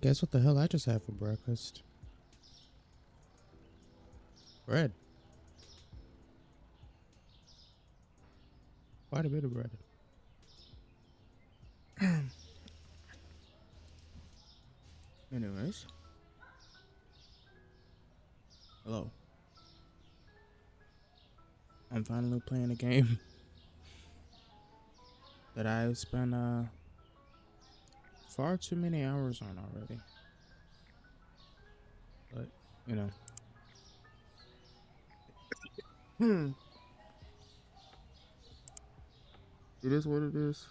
Guess what the hell I just had for breakfast? Bread. Quite a bit of bread. Anyways. Hello. I'm finally playing a game that I've spent far too many hours on already. But, you know. It is what it is.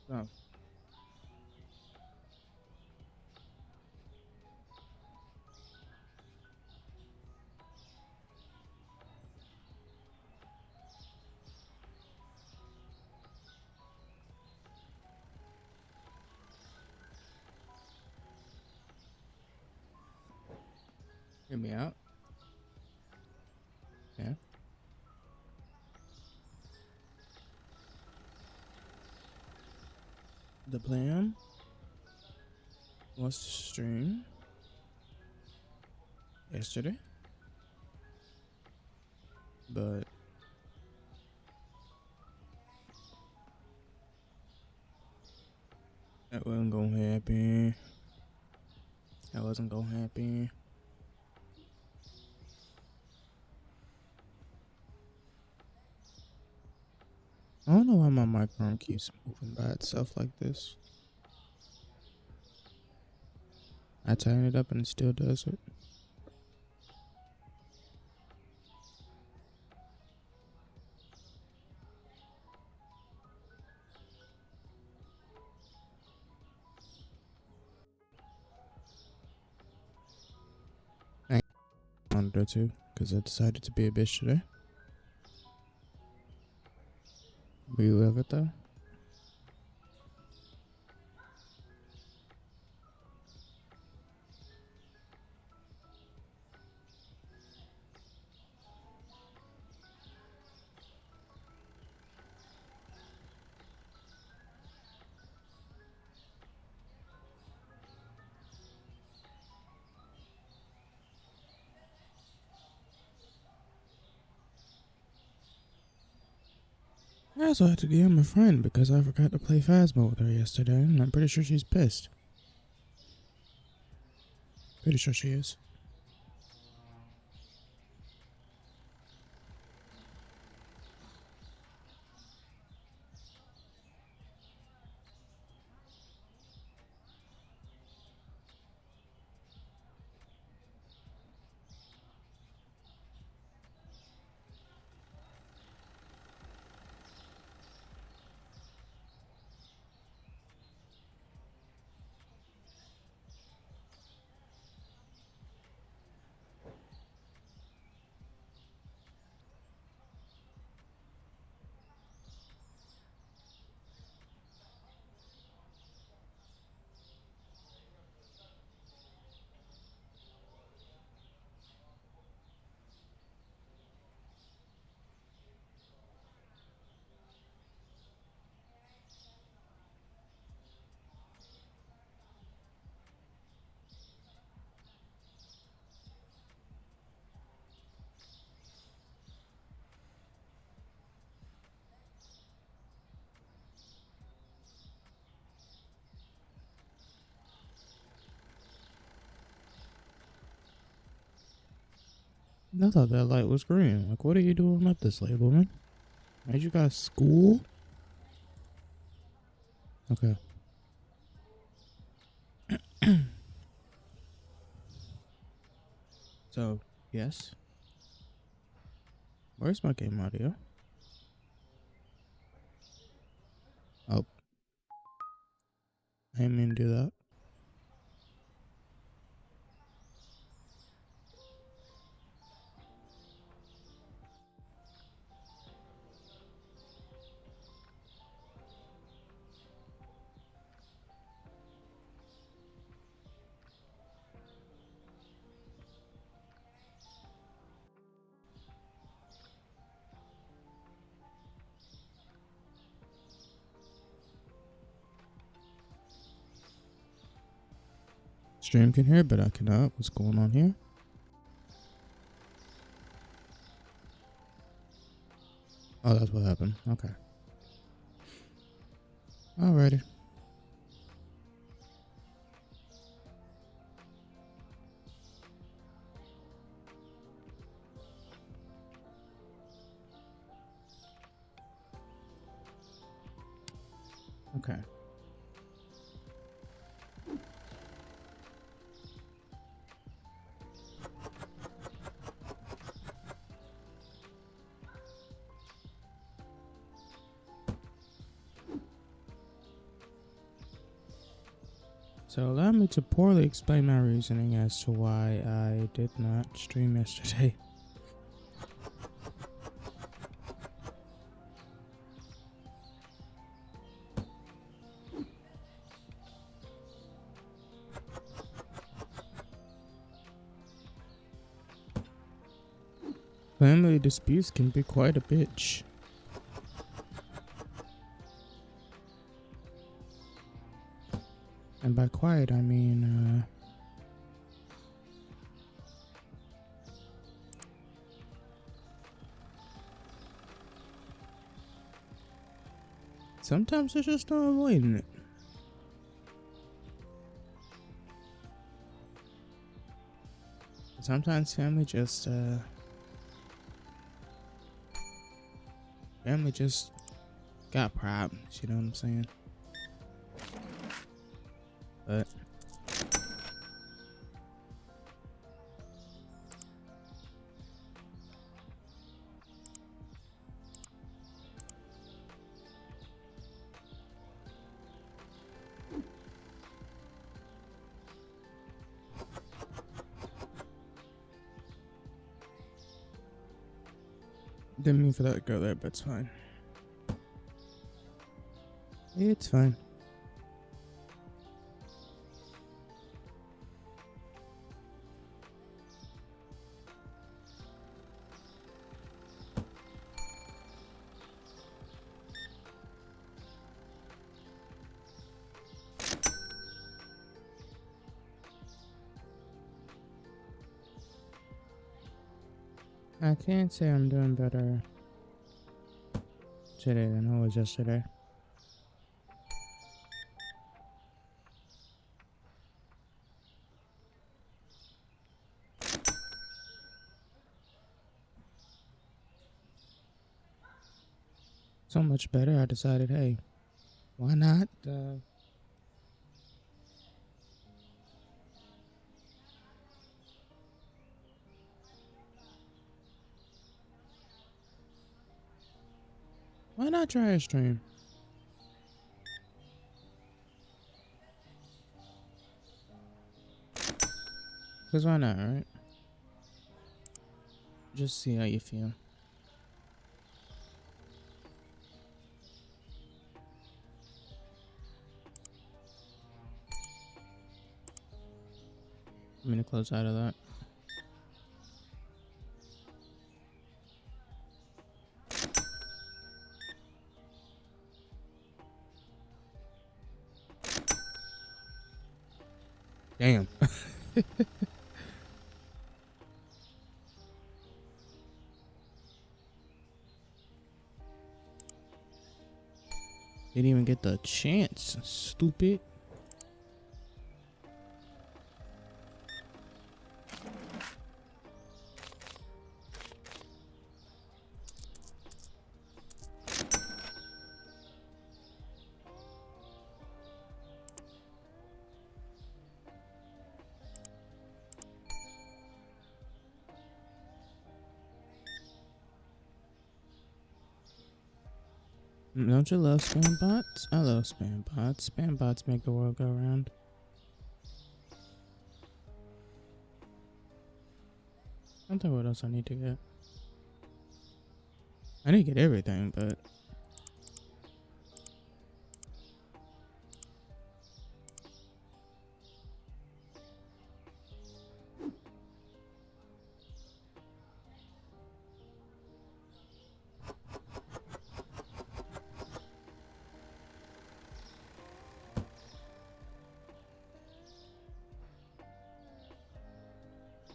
So, hear me out. Yeah. The plan was to stream yesterday, but that wasn't gonna happen. That wasn't gonna happen. I don't know why my microphone keeps moving by itself like this. I tighten it up and it still does it. I monitor too, because I decided to be a bitch today. We love it though. I also had to DM a friend because I forgot to play Phasmo with her yesterday, and I'm pretty sure she's pissed. Pretty sure she is. I thought that light was green. Like, what are you doing up this late, woman? Ain't you got school? Okay. So, yes. Where's my game audio? Oh, I didn't mean to do that. Stream can hear, but I cannot. What's going on here? Oh, that's what happened. Okay. Alrighty. Okay. So allow me to poorly explain my reasoning as to why I did not stream yesterday. Family disputes can be quite a bitch. And by quiet, I mean, sometimes there's just no avoiding it. Sometimes family just got problems, you know what I'm saying? But didn't mean for that to go there, but it's fine. It's fine. I can't say I'm doing better today than I was yesterday. So much better, I decided, hey, why not? Why not try a stream? Because why not, right? Just see how you feel. I'm gonna close out of that. Damn. Didn't even get the chance, stupid. Don't you love spam bots? I love spam bots. Spam bots make the world go round. I don't know what else I need to get. I need to get everything, but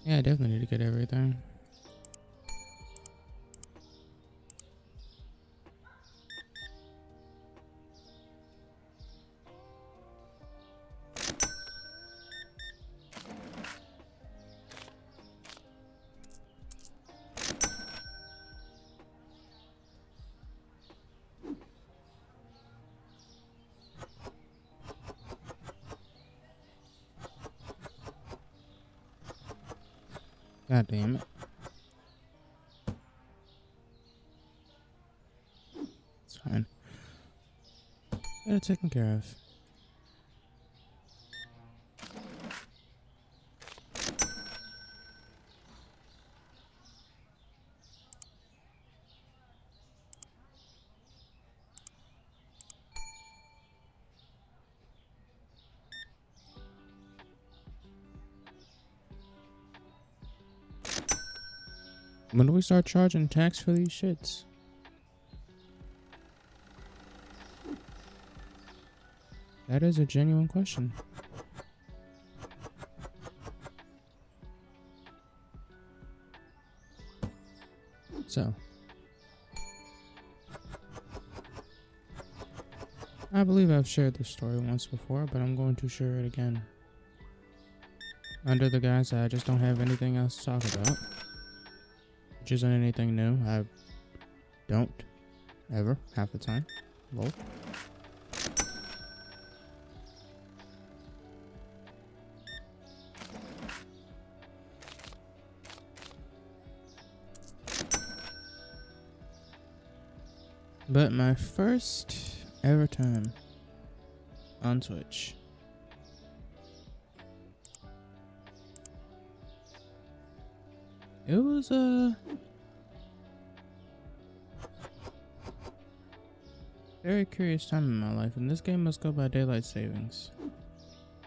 Yeah, I definitely need to get everything. God damn it. It's fine. Get it taken care of. When do we start charging tax for these shits? That is a genuine question. So, I believe I've shared this story once before, but I'm going to share it again. Under the guise that I just don't have anything else to talk about. Which isn't anything new. I don't ever, half the time. Lol. But my first ever time on Twitch. It was a very curious time in my life, and this game must go by daylight savings.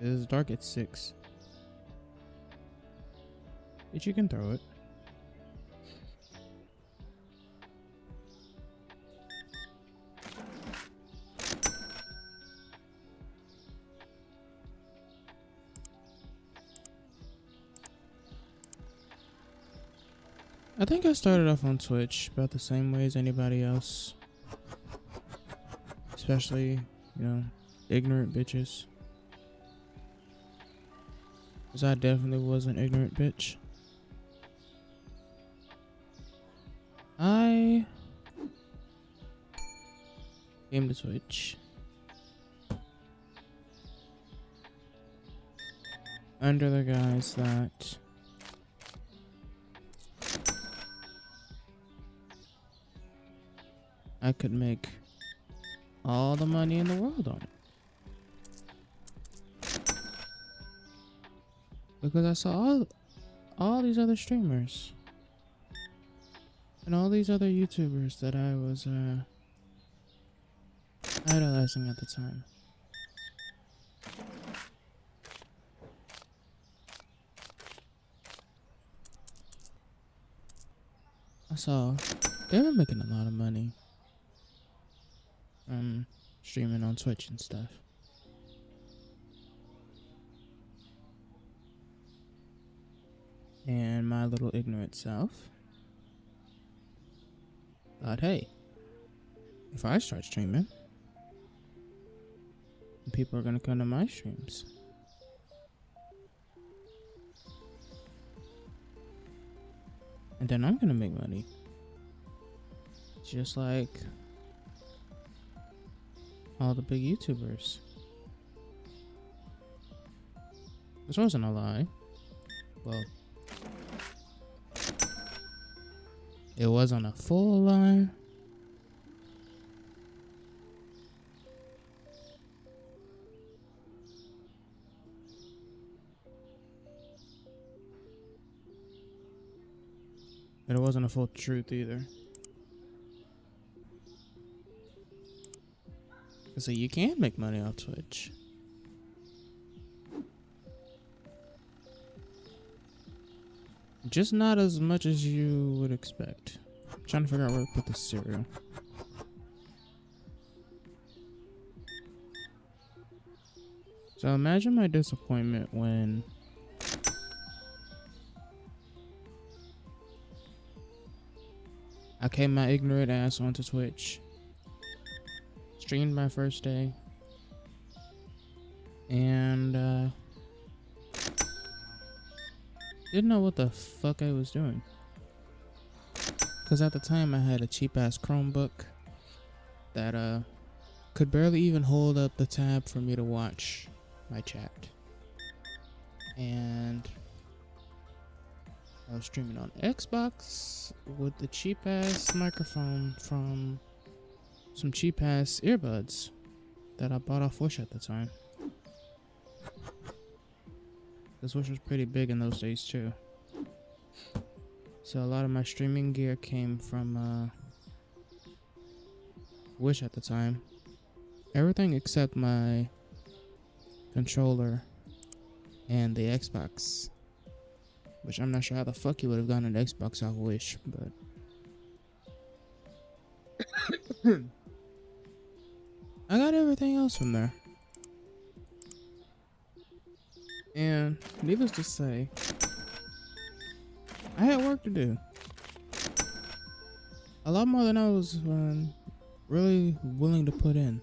It is dark at 6. But you can throw it. I think I started off on Twitch about the same way as anybody else. Especially, you know, ignorant bitches. Because I definitely was an ignorant bitch. I came to Twitch under the guise that I could make all the money in the world on it. Because I saw all these other streamers and all these other YouTubers that I was idolizing at the time. I saw they were making a lot of money streaming on Twitch and stuff. And my little ignorant self thought, hey, if I start streaming, people are gonna come to my streams. And then I'm gonna make money. Just like all the big YouTubers. This wasn't a lie. Well, it wasn't a full lie. But it wasn't a full truth either. So you can make money on Twitch. Just not as much as you would expect. I'm trying to figure out where to put the cereal. So imagine my disappointment when I came my ignorant ass onto Twitch. Streamed my first day. And didn't know what the fuck I was doing. Because at the time I had a cheap ass Chromebook that could barely even hold up the tab for me to watch my chat. And I was streaming on Xbox with the cheap ass microphone from some cheap ass earbuds that I bought off Wish at the time. This Wish was pretty big in those days too. So a lot of my streaming gear came from Wish at the time. Everything except my controller and the Xbox. Which I'm not sure how the fuck you would have gotten an Xbox off Wish, but I got everything else from there. And needless to say, I had work to do. A lot more than I was really willing to put in.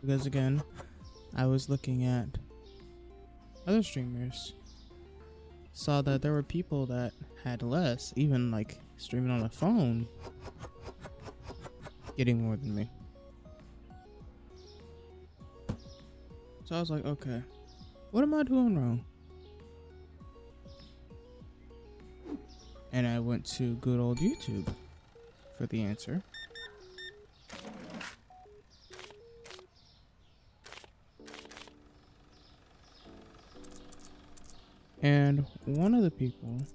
Because again, I was looking at other streamers. Saw that there were people that had less, even like streaming on a phone, getting more than me. So I was like, okay, what am I doing wrong? And I went to good old YouTube for the answer. And one of the people,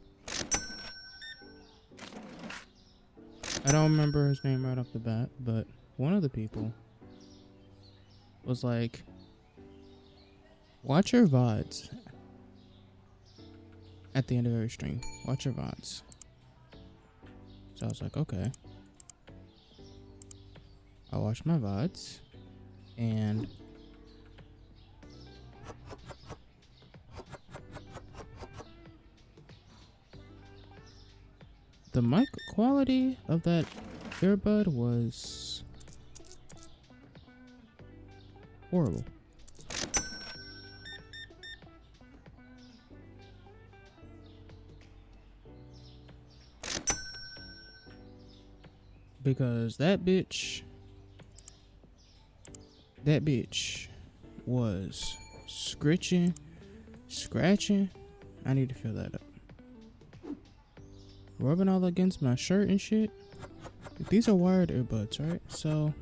I don't remember his name right off the bat, but one of the people was like, watch your VODs at the end of every stream. Watch your VODs. So I was like, okay. I watched my VODs and the mic quality of that earbud was horrible. Because that bitch was scratching. I need to fill that up. Rubbing all against my shirt and shit. These are wired earbuds, right? So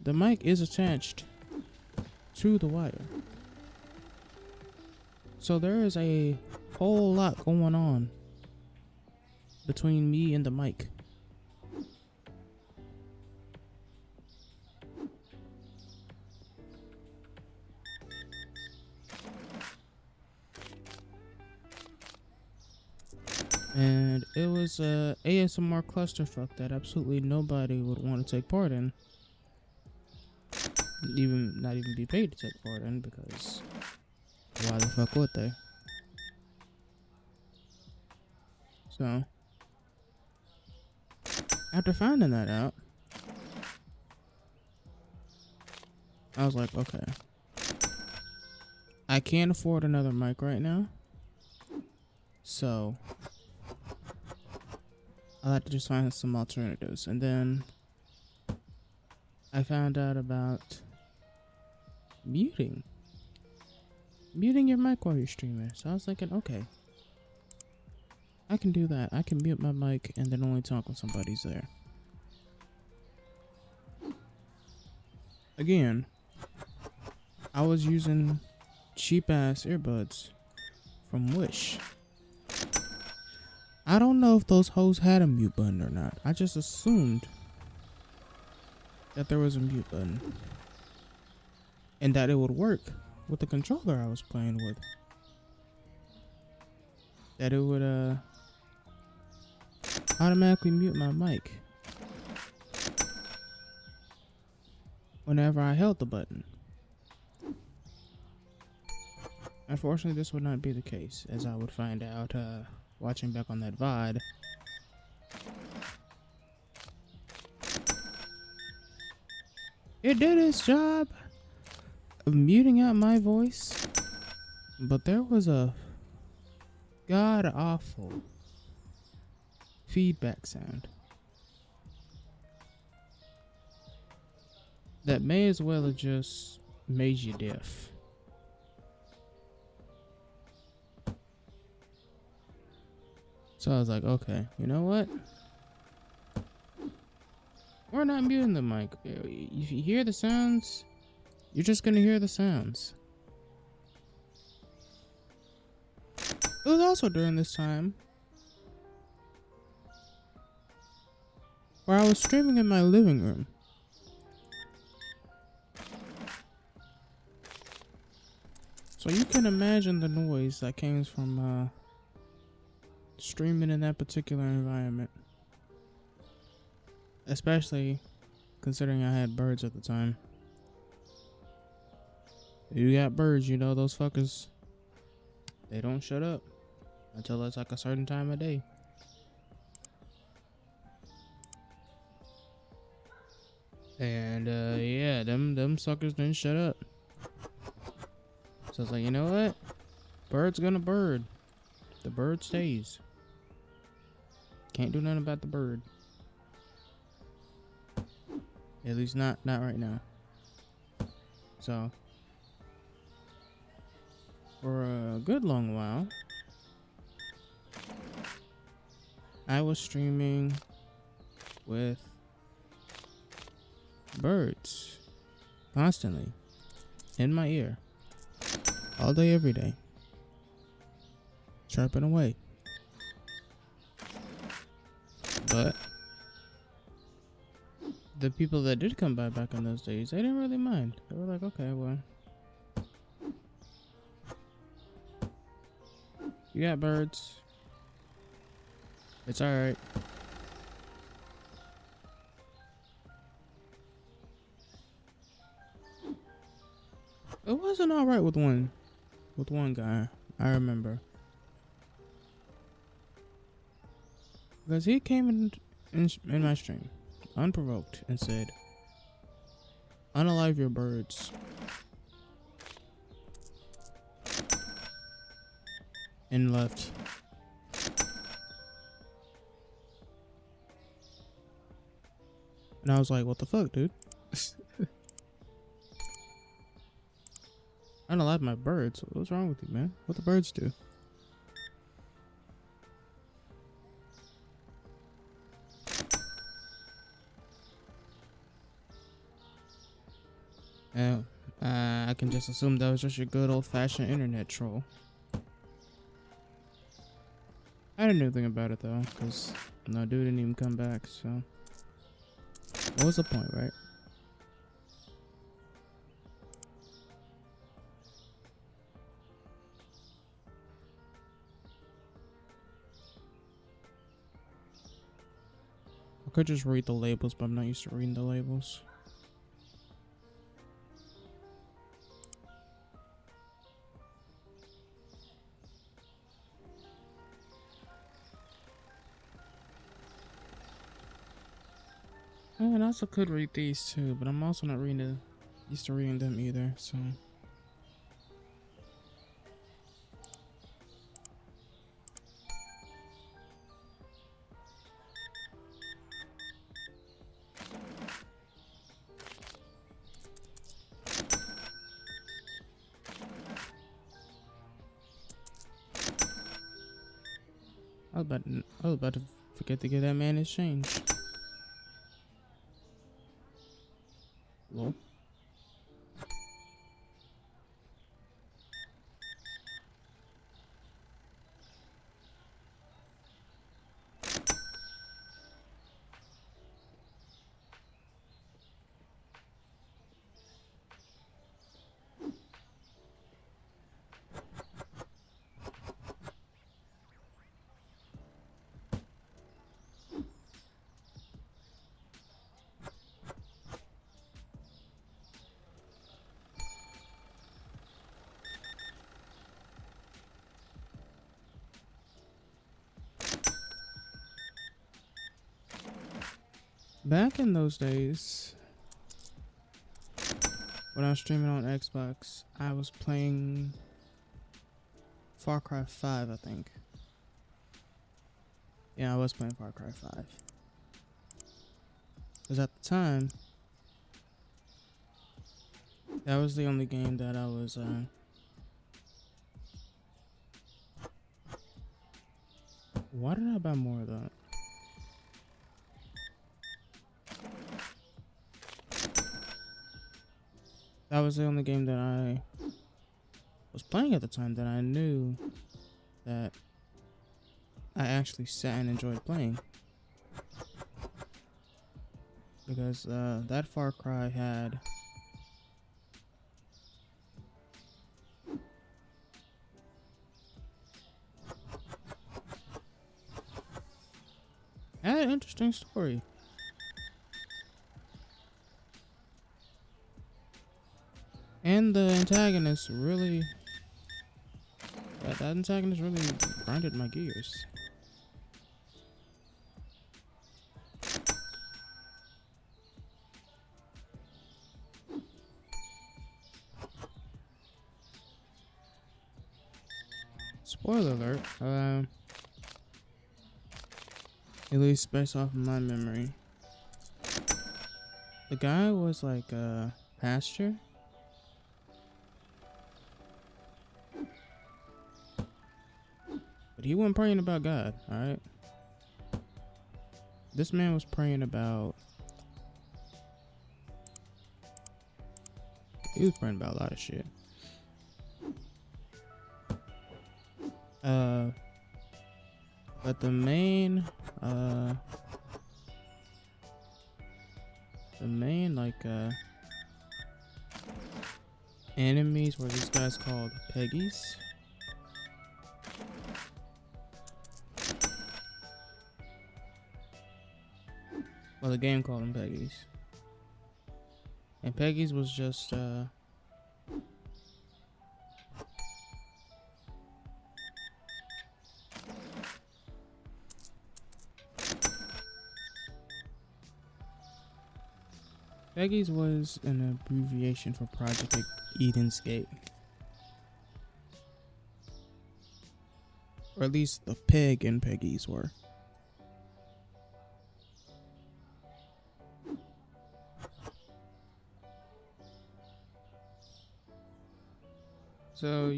the mic is attached to the wire. So there is a whole lot going on between me and the mic. And it was a ASMR clusterfuck that absolutely nobody would want to take part in. Not even be paid to take part in, because why the fuck would they? So after finding that out, I was like, okay, I can't afford another mic right now, so I'll have to just find some alternatives. And then I found out about muting your mic while you're streaming. So I was thinking, okay, I can do that. I can mute my mic and then only talk when somebody's there. Again, I was using cheap ass earbuds from Wish. I don't know if those hoes had a mute button or not. I just assumed that there was a mute button and that it would work with the controller I was playing with. That it would automatically mute my mic whenever I held the button. Unfortunately, this would not be the case, as I would find out watching back on that VOD. It did its job of muting out my voice, but there was a god-awful feedback sound that may as well have just made you deaf. So I was like, okay, you know what? We're not muting the mic. If you hear the sounds, you're just gonna hear the sounds. It was also during this time where I was streaming in my living room. So you can imagine the noise that came from streaming in that particular environment. Especially considering I had birds at the time. You got birds, you know those fuckers, they don't shut up until it's like a certain time of day. And yeah, them suckers didn't shut up. So I was like, you know what? Bird's gonna bird. The bird stays. Can't do nothing about the bird. At least not right now. So for a good long while, I was streaming with birds constantly in my ear, all day, every day, chirping away. But the people that did come by back in those days, they didn't really mind. They were like, okay, well, you got birds, it's alright. It wasn't alright with one guy, I remember. Because he came in my stream, unprovoked, and said, "Unalive your birds." And left. And I was like, what the fuck, dude? Unalive my birds? What's wrong with you, man? What the birds do? I can just assume that was just your good old-fashioned internet troll. I didn't know anything about it though, because no dude didn't even come back, so what was the point, right? I could just read the labels, but I'm not used to reading the labels. And I also could read these too, but I'm also not used to reading them either, so. I was about to forget to give that man his change. Lol. back in those days, when I was streaming on Xbox, I was playing Far Cry 5, I think. Yeah, I was playing Far Cry 5. Because at the time, that was the only game that I was, why did I buy more of that? That was the only game that I was playing at the time that I knew that I actually sat and enjoyed playing. Because that Far Cry had an interesting story. And the antagonist really, that antagonist really grinded my gears. Spoiler alert, at least based off of my memory, the guy was like a pastor. But he wasn't praying about God, alright? This man was praying about... He was praying about a lot of shit. But the main, enemies were these guys called Peggies. Well, the game called them Peggies. And Peggies was just, Peggies was an abbreviation for Project Eden's Gate. Or at least the Peg and Peggies were. So,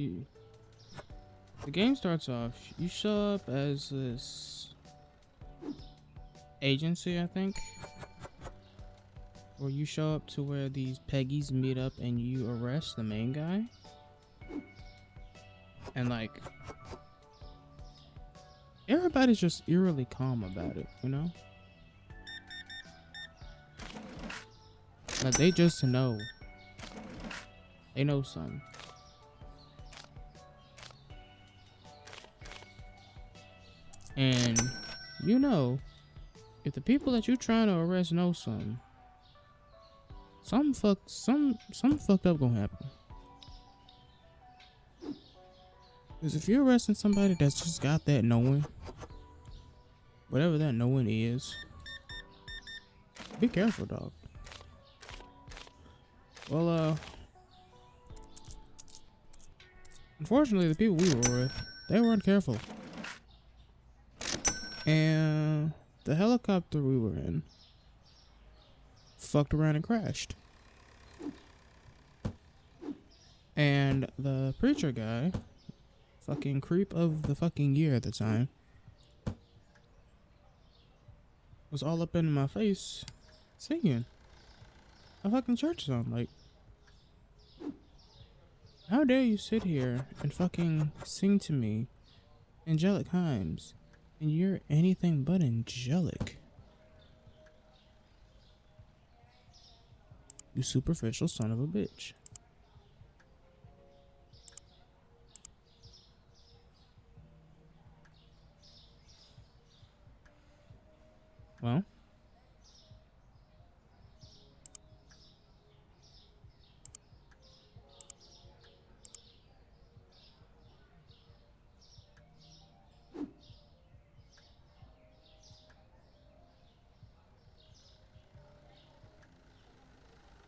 the game starts off, you show up as this agency, I think. Or you show up to where these Peggies meet up and you arrest the main guy. And like, everybody's just eerily calm about it, you know? Like, they just know. They know something. And you know, if the people that you're trying to arrest know something, something fucked up gonna happen. Because if you're arresting somebody that's just got that knowing, whatever that knowing is, be careful, dog. Well, unfortunately, the people we were with, they weren't careful. And the helicopter we were in fucked around and crashed. And the preacher guy, fucking creep of the fucking year at the time, was all up in my face singing a fucking church song. Like, how dare you sit here and fucking sing to me angelic hymns, and you're anything but angelic. You superficial son of a bitch. Well,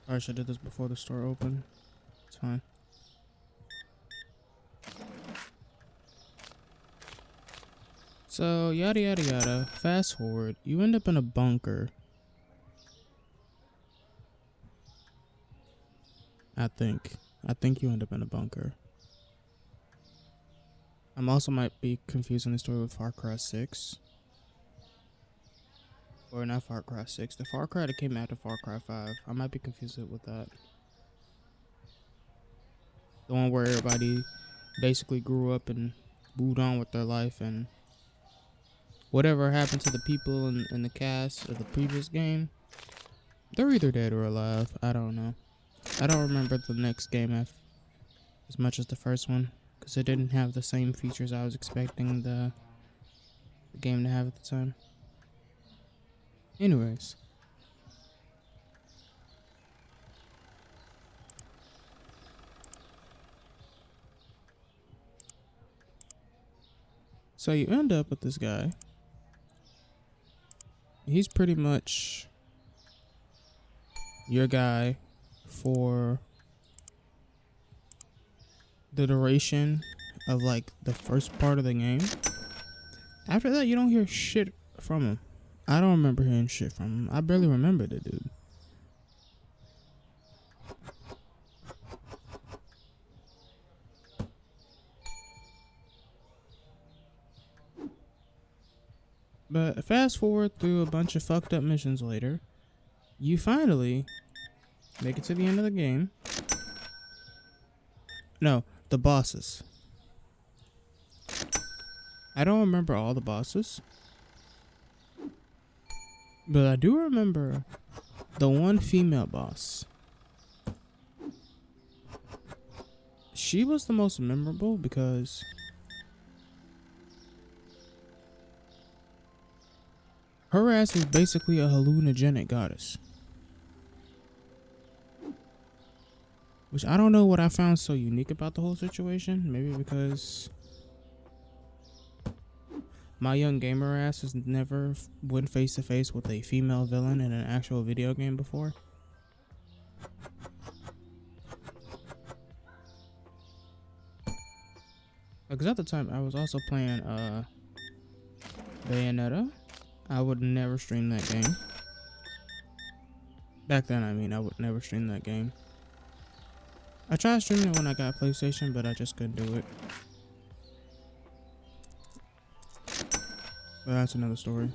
I should have did this before the store opened. It's fine. So, yada yada yada. Fast forward. You end up in a bunker. I think you end up in a bunker. I'm also might be confusing the story with Far Cry 6. Or not Far Cry 6. The Far Cry that came after Far Cry 5. I might be confusing it with that. The one where everybody basically grew up and moved on with their life, and whatever happened to the people in the cast of the previous game, they're either dead or alive. I don't know. I don't remember the next game as much as the first one, because it didn't have the same features I was expecting the game to have at the time. Anyways. So you end up with this guy. He's pretty much your guy for the duration of like the first part of the game. After that, you don't hear shit from him. I don't remember hearing shit from him. I barely remember the dude. But fast forward through a bunch of fucked up missions later, you finally make it to the end of the game. No, the bosses. I don't remember all the bosses, but I do remember the one female boss. She was the most memorable because her ass is basically a hallucinogenic goddess. Which I don't know what I found so unique about the whole situation. Maybe because my young gamer ass has never went face to face with a female villain in an actual video game before. Because at the time I was also playing Bayonetta. I would never stream that game. Back then, I mean, I would never stream that game. I tried streaming it when I got a PlayStation, but I just couldn't do it. But that's another story.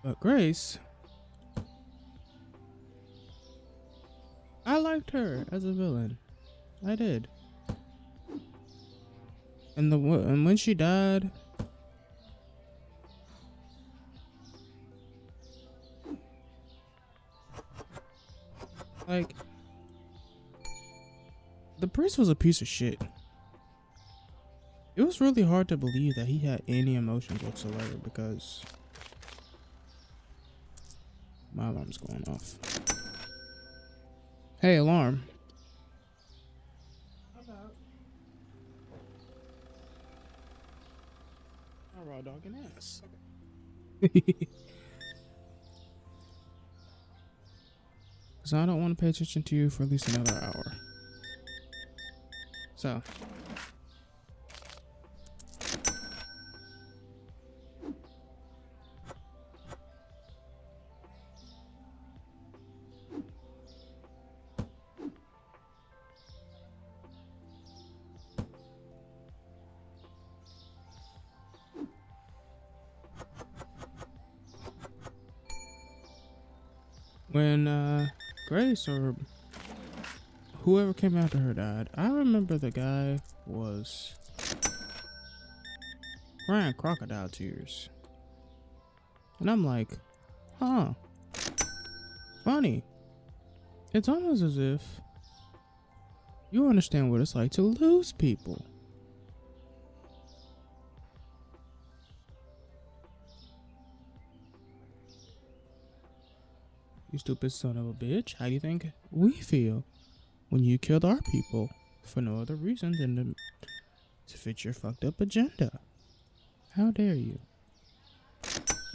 But Grace, I liked her as a villain. I did. And when she died, like, the priest was a piece of shit. It was really hard to believe that he had any emotions whatsoever because my alarm's going off. Hey, alarm. Raw dog and ass. So I don't want to pay attention to you for at least another hour. So when Grace or whoever came after her died, I remember the guy was crying crocodile tears. And I'm like, huh, funny. It's almost as if you understand what it's like to lose people. You stupid son of a bitch. How do you think we feel when you killed our people for no other reason than to fit your fucked up agenda? How dare you?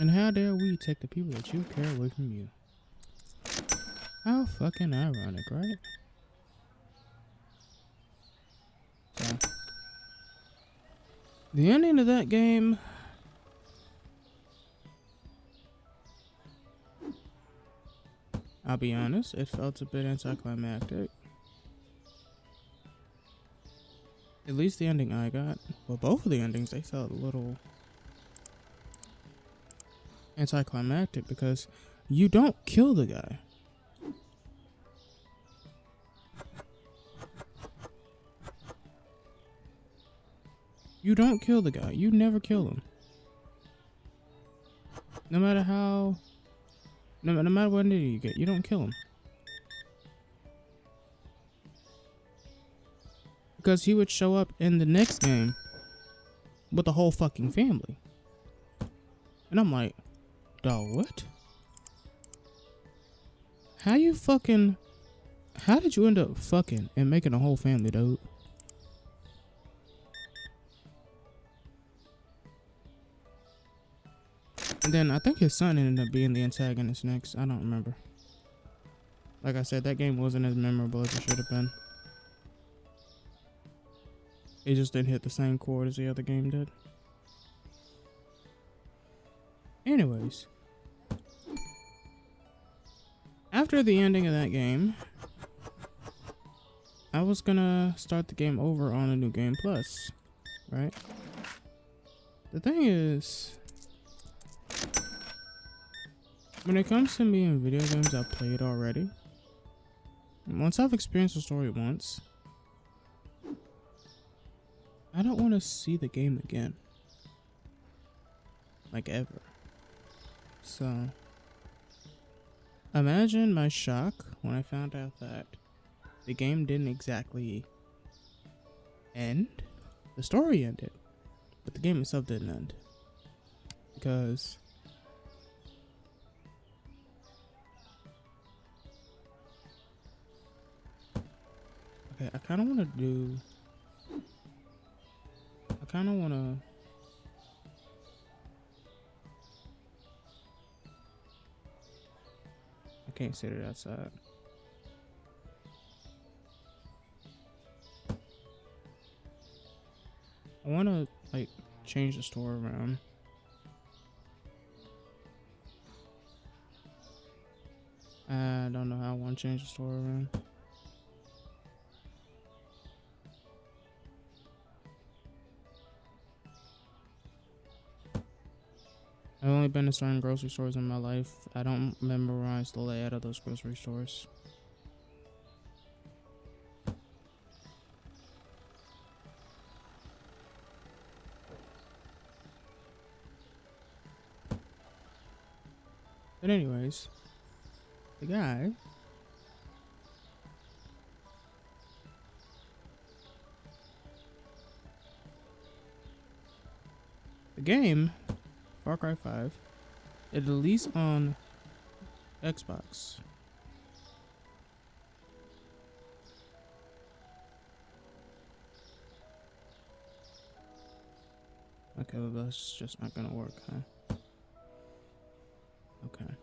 And how dare we take the people that you care away from you? How fucking ironic, right? So, the ending of that game, I'll be honest, it felt a bit anticlimactic. At least the ending I got. Well, both of the endings, they felt a little anticlimactic because you don't kill the guy. You don't kill the guy. You never kill him. No matter how... No matter what ending you get, you don't kill him. Because he would show up in the next game with the whole fucking family. And I'm like, dawg, what? How you fucking... How did you end up fucking and making a whole family, dude? And then I think his son ended up being the antagonist next. I don't remember. Like I said, that game wasn't as memorable as it should have been. It just didn't hit the same chord as the other game did. Anyways. After the ending of that game, I was gonna start the game over on a new game plus, right? The thing is, when it comes to me and video games I've played already, once I've experienced the story once, I don't want to see the game again. Like ever. So, imagine my shock when I found out that the game didn't exactly end. The story ended, but the game itself didn't end. Because okay, I kind of want to I can't sit it outside. I want to like change the story around. I don't know how I want to change the story around. I've only been to certain grocery stores in my life. I don't memorize the layout of those grocery stores. But anyways, the guy the game Far Cry 5, it released on Xbox. Okay, well that's just not gonna work, huh? Okay.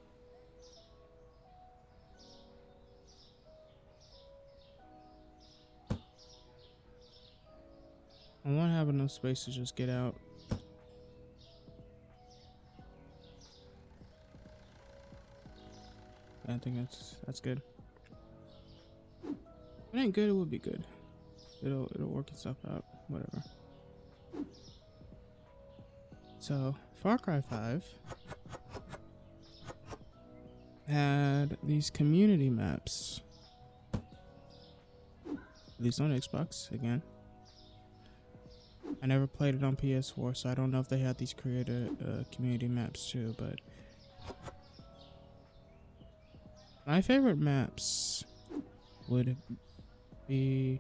I want to have enough space to just get out. I think that's good. If it ain't good, it would be good. It'll work itself out. Whatever. So Far Cry 5 had these community maps. At least on Xbox again. I never played it on PS4, so I don't know if they had these community maps too, but my favorite maps would be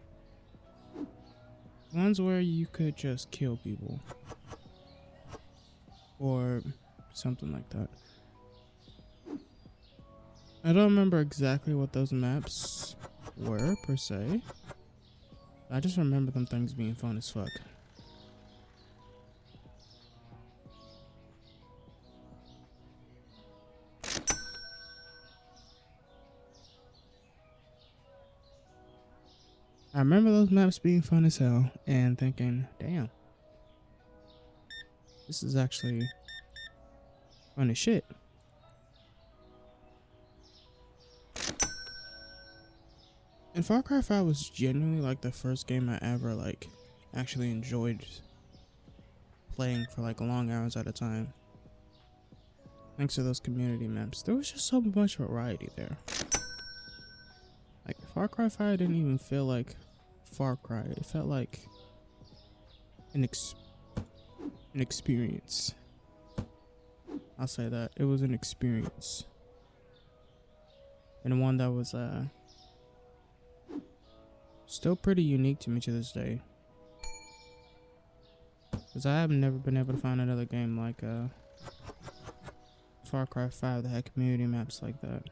ones where you could just kill people. Or something like that. I don't remember exactly what those maps were, per se. I just remember them things being fun as fuck. I remember those maps being fun as hell and thinking, damn, this is actually fun as shit. And Far Cry 5 was genuinely like the first game I ever like actually enjoyed playing for like long hours at a time. Thanks to those community maps. There was just so much variety there. Like Far Cry 5 didn't even feel like Far Cry. It felt like an experience. I'll say that. It was an experience. And one that was still pretty unique to me to this day. Because I have never been able to find another game like Far Cry 5 that had community maps like that.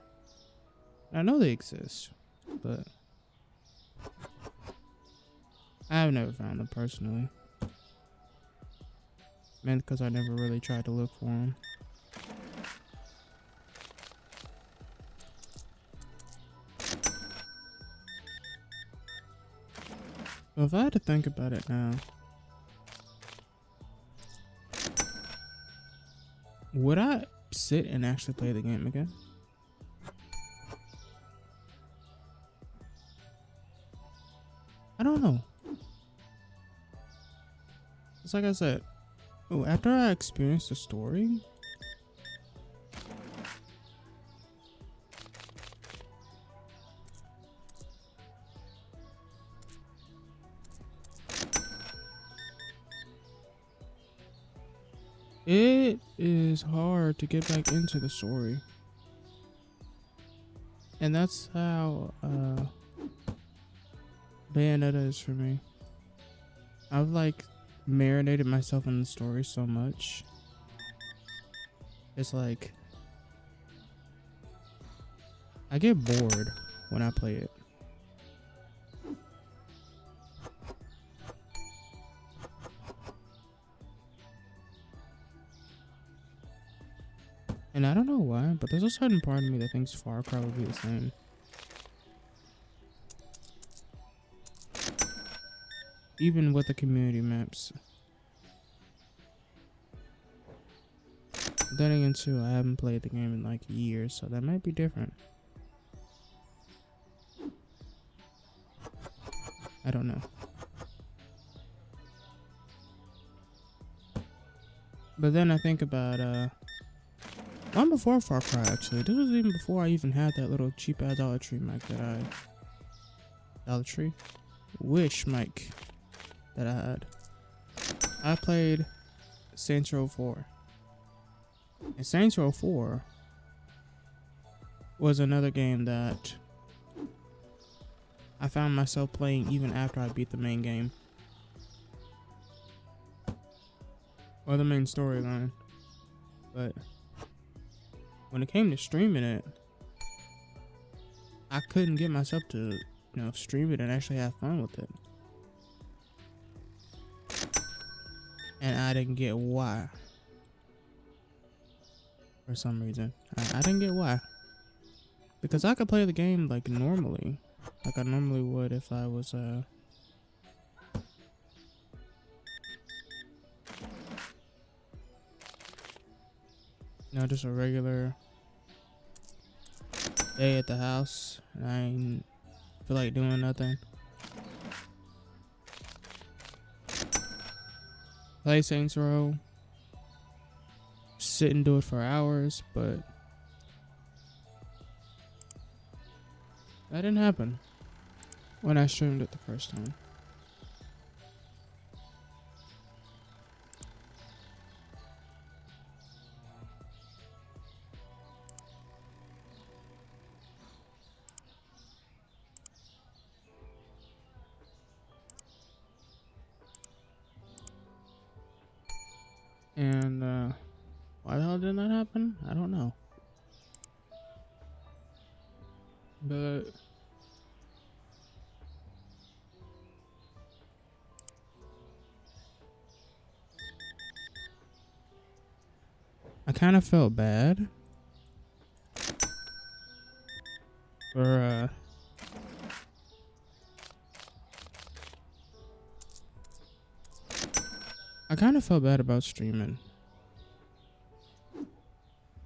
I know they exist, but I've never found them personally. Maybe because I never really tried to look for them. But if I had to think about it now, would I sit and actually play the game again? I don't know. It's like I said, after I experienced the story, it is hard to get back into the story. And that's how Bayonetta is for me. I've like marinated myself in the story so much. It's like I get bored when I play it. And I don't know why, but there's a certain part of me that thinks Far Cry would be the same. Even with the community maps. Then again too, I haven't played the game in like years, so that might be different. I don't know. But then I think about long before Far Cry actually. This was even before I even had that little cheap ass Dollar Tree mic that Wish mic that I had. I played Saints Row 4. And Saints Row 4 was another game that I found myself playing even after I beat the main game. Or the main storyline. But when it came to streaming it, I couldn't get myself to, stream it and actually have fun with it. And I didn't get why. For some reason. I didn't get why. Because I could play the game like normally. Like I normally would if I was just a regular day at the house. And I ain't feel like doing nothing. Play Saints Row. Sit and do it for hours, but that didn't happen when I streamed it the first time. And why the hell did that happen? I don't know. But I kind of felt bad for I kind of felt bad about streaming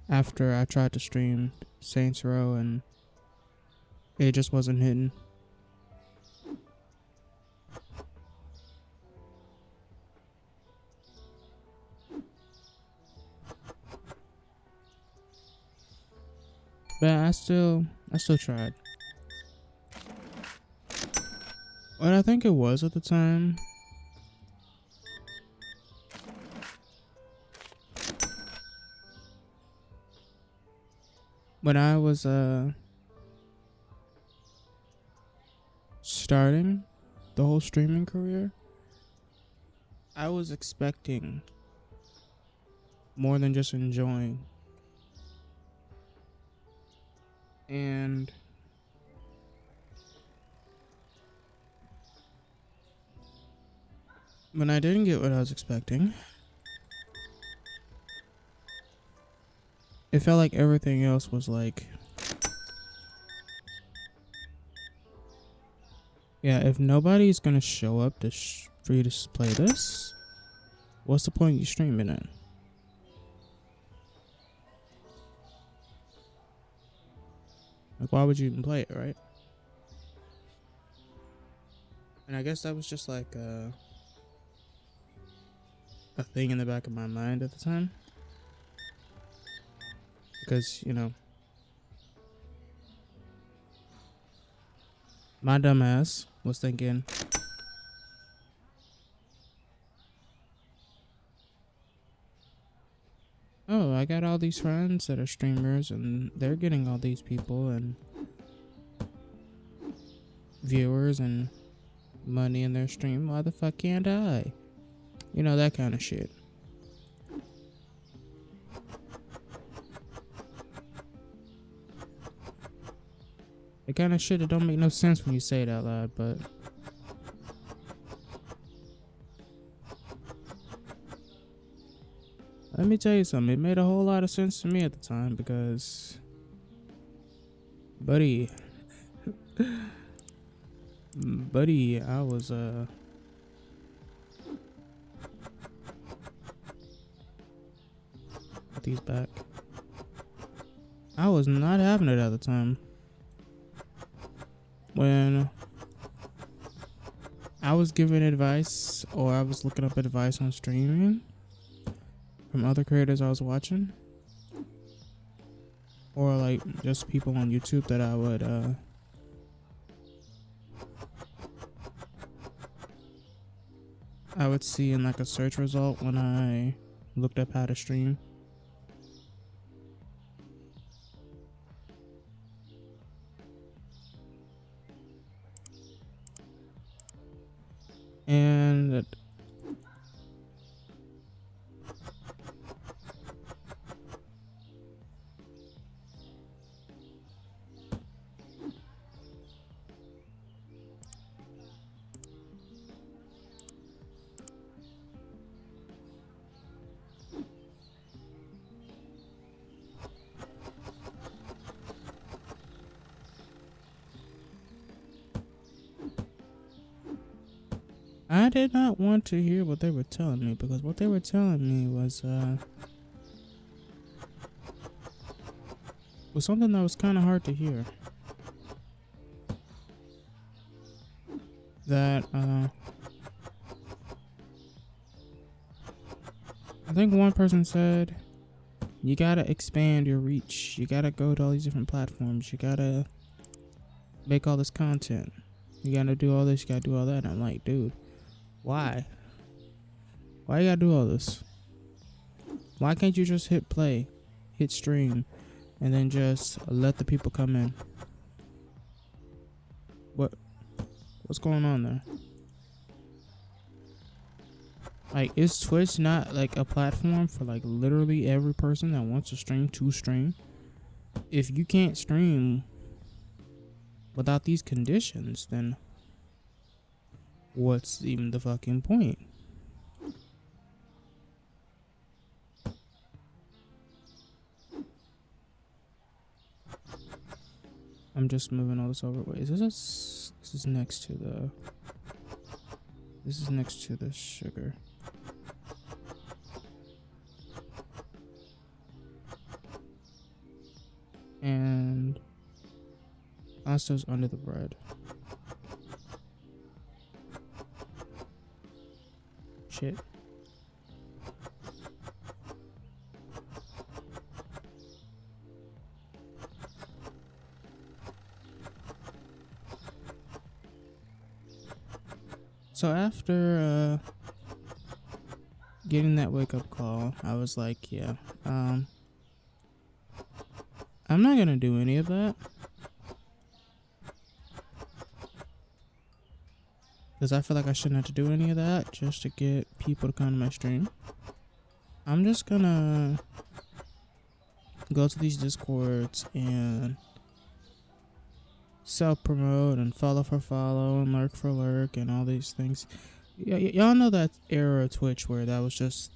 after I tried to stream Saints Row and it just wasn't hitting. But I still tried. What I think it was at the time, when I was starting the whole streaming career, I was expecting more than just enjoying. And when I didn't get what I was expecting, it felt like everything else was like, yeah, if nobody's gonna show up for you to play this, what's the point you streaming it? Like, why would you even play it, right? And I guess that was just like a thing in the back of my mind at the time. Because, you know, my dumbass was thinking, oh, I got all these friends that are streamers and they're getting all these people and viewers and money in their stream. Why the fuck can't I? You know, that kind of shit. The kind of shit that don't make no sense when you say it out loud, but let me tell you something. It made a whole lot of sense to me at the time because, buddy, I was put these back. I was not having it at the time. When I was giving advice or I was looking up advice on streaming from other creators I was watching, or like just people on YouTube that I would see in like a search result when I looked up how to stream. And I did not want to hear what they were telling me because what they were telling me was something that was kind of hard to hear. That I think one person said, you gotta expand your reach. You gotta go to all these different platforms. You gotta make all this content. You gotta do all this. You gotta do all that. And I'm like, dude, why? Why you gotta do all this? Why can't you just hit play, hit stream, and then just let the people come in? What's going on there? Like, is Twitch not like a platform for like literally every person that wants to stream? If you can't stream without these conditions, then what's even the fucking point? I'm just moving all this over. Wait, this is next to the sugar. says under the bread. Shit. So after getting that wake up call, I was like, yeah, I'm not gonna do any of that. Because I feel like I shouldn't have to do any of that just to get people to come to my stream. I'm just gonna go to these Discords and self-promote and follow for follow and lurk for lurk and all these things. Y'all know that era of Twitch where that was just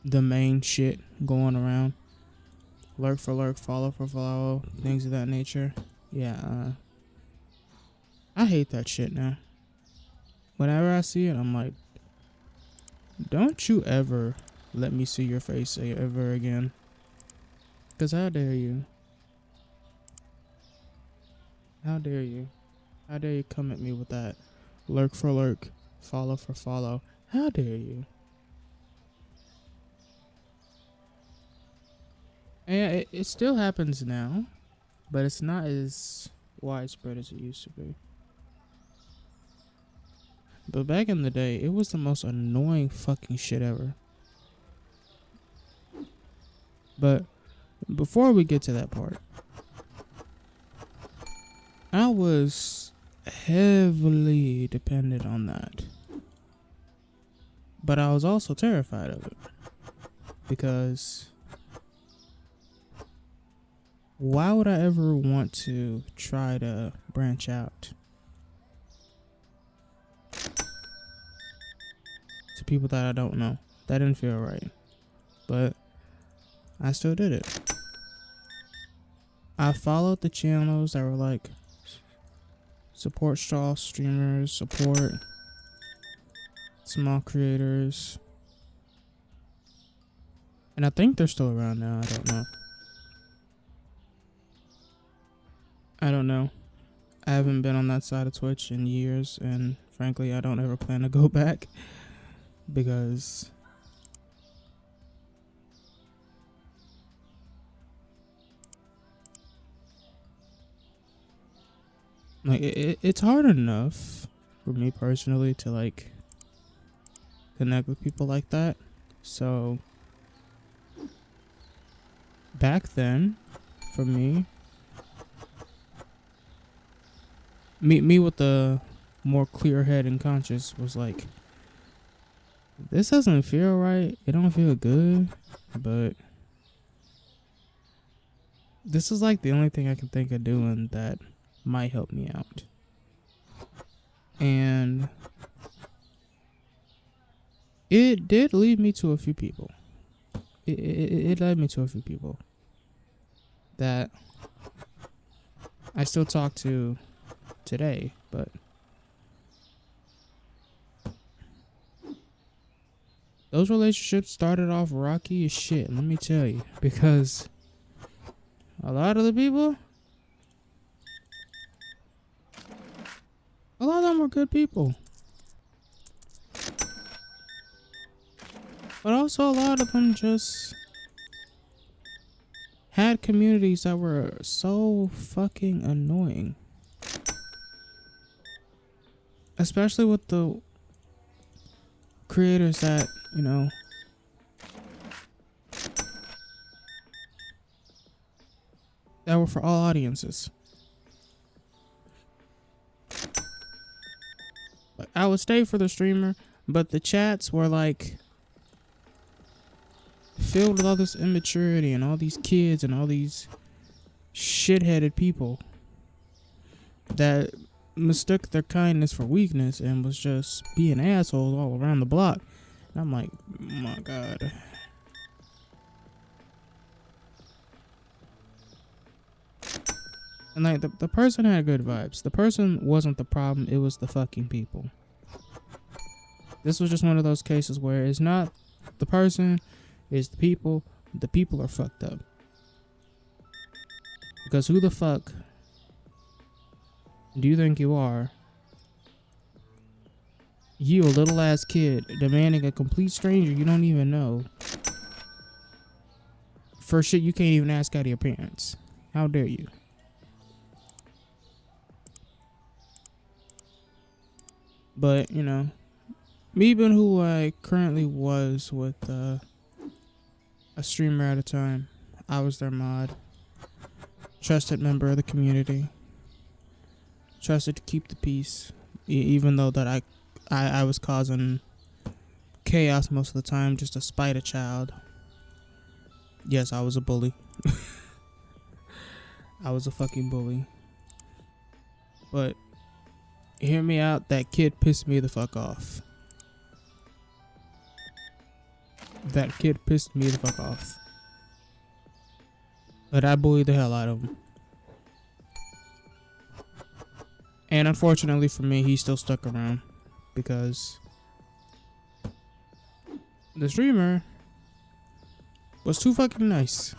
the main shit going around. Lurk for lurk, follow for follow, things of that nature. Yeah, I hate that shit now. Whenever I see it, I'm like, don't you ever let me see your face ever again. Because how dare you? How dare you? How dare you come at me with that? Lurk for lurk, follow for follow. How dare you? And it still happens now, but it's not as widespread as it used to be. But back in the day, it was the most annoying fucking shit ever. But before we get to that part, I was heavily dependent on that. But I was also terrified of it. Because why would I ever want to try to branch out to people that I don't know? That didn't feel right. But I still did it. I followed the channels that were like support straw streamers, support small creators. And I think they're still around now. I don't know. I don't know. I haven't been on that side of Twitch in years, and frankly, I don't ever plan to go back because like it's hard enough for me personally to like connect with people like that. So back then, for me with the more clear head and conscious was like, this doesn't feel right. It don't feel good, but this is like the only thing I can think of doing that might help me out. And it did lead me to a few people. It led me to a few people that I still talk to today, but those relationships started off rocky as shit, let me tell you, because a lot of the people, a lot of them were good people, but also a lot of them just had communities that were so fucking annoying. Especially with the creators that, you know, that were for all audiences. Like, I would stay for the streamer, but the chats were like filled with all this immaturity and all these kids and all these shit-headed people that mistook their kindness for weakness and was just being assholes all around the block. And I'm like, oh my god. And like the person had good vibes. The person wasn't the problem, it was the fucking people. This was just one of those cases where it's not the person, it's the people. The people are fucked up. Because who the fuck do you think you are? You, a little ass kid, demanding a complete stranger you don't even know for shit you can't even ask out of your parents. How dare you? But, you know, me being who I currently was with a streamer at a time, I was their mod. Trusted member of the community. Trusted to keep the peace. Even though that I was causing chaos most of the time just to spite a child. Yes, I was a bully. I was a fucking bully. But hear me out, that kid pissed me the fuck off. That kid pissed me the fuck off. But I bullied the hell out of him. And unfortunately for me, he still stuck around. Because the streamer was too fucking nice.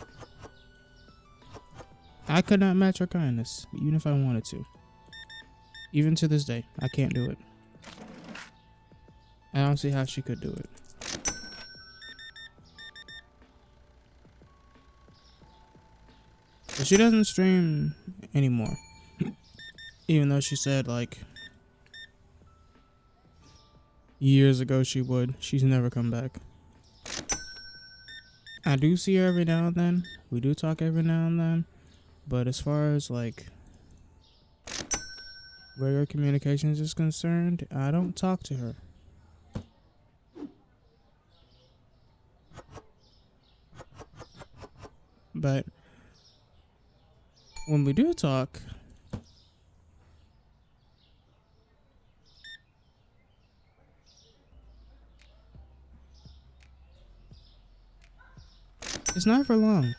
I could not match her kindness, even if I wanted to. Even to this day, I can't do it. I don't see how she could do it. But she doesn't stream anymore. Even though she said, like, years ago she would. She's never come back. I do see her every now and then. We do talk every now and then. But as far as, like, regular communications is concerned, I don't talk to her. But when we do talk, it's not for long.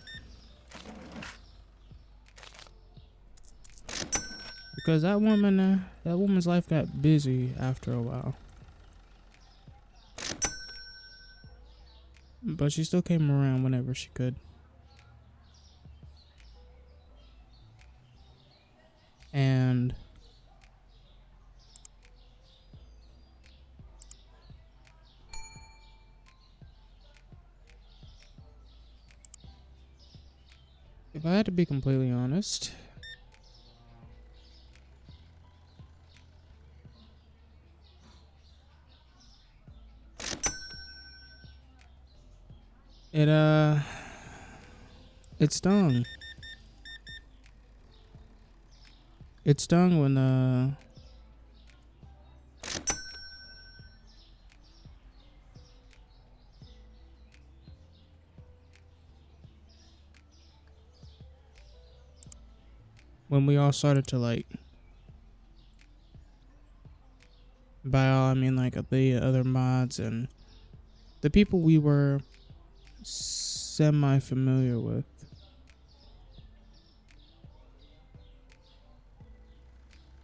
Because that woman's life got busy after a while. But she still came around whenever she could. And if I had to be completely honest, it stung. It stung when we all started to, like, by all I mean like the other mods and the people we were semi-familiar with.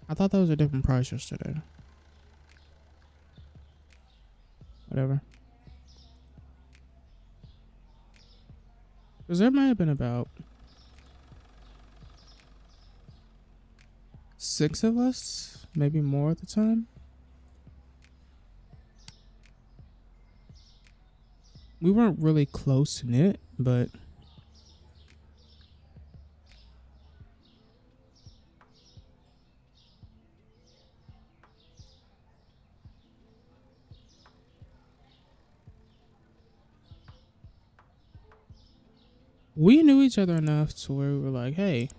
I thought that was a different price yesterday. Whatever. Because there might have been about 6 of us, maybe more at the time. We weren't really close knit, but we knew each other enough to where we were like, hey,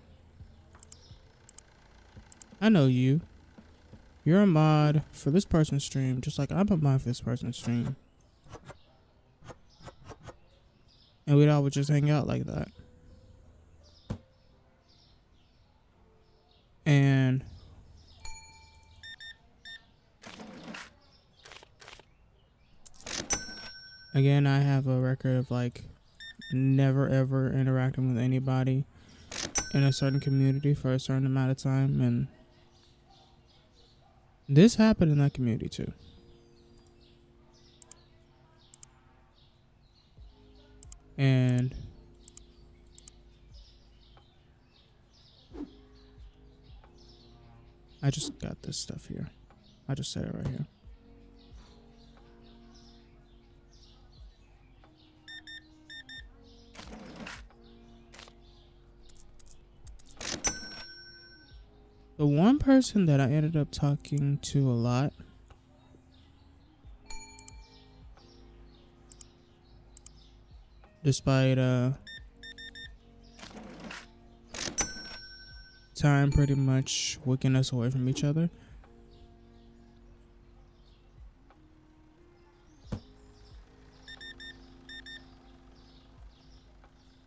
I know you. You're a mod for this person's stream, just like I'm a mod for this person's stream. And we'd all would just hang out like that. And again, I have a record of, like, never ever interacting with anybody in a certain community for a certain amount of time, and this happened in that community too. And I just got this stuff here. I just set it right here. The one person that I ended up talking to a lot despite time pretty much wicking us away from each other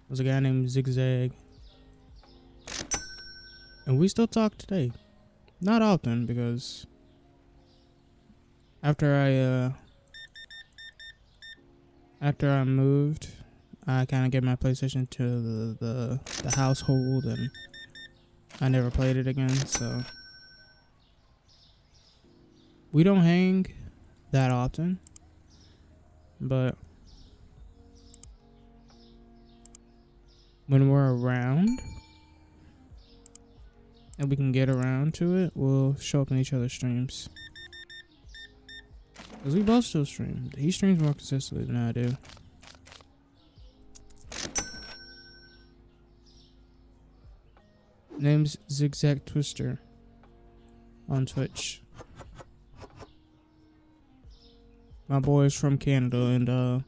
was a guy named Zigzag. And we still talk today. Not often, because after I moved, I kind of gave my PlayStation to the household, and I never played it again. So we don't hang that often, but when we're around and we can get around to it, we'll show up in each other's streams. Because we both still stream. He streams more consistently than I do. Name's Zigzag Twister on Twitch. My boy is from Canada, and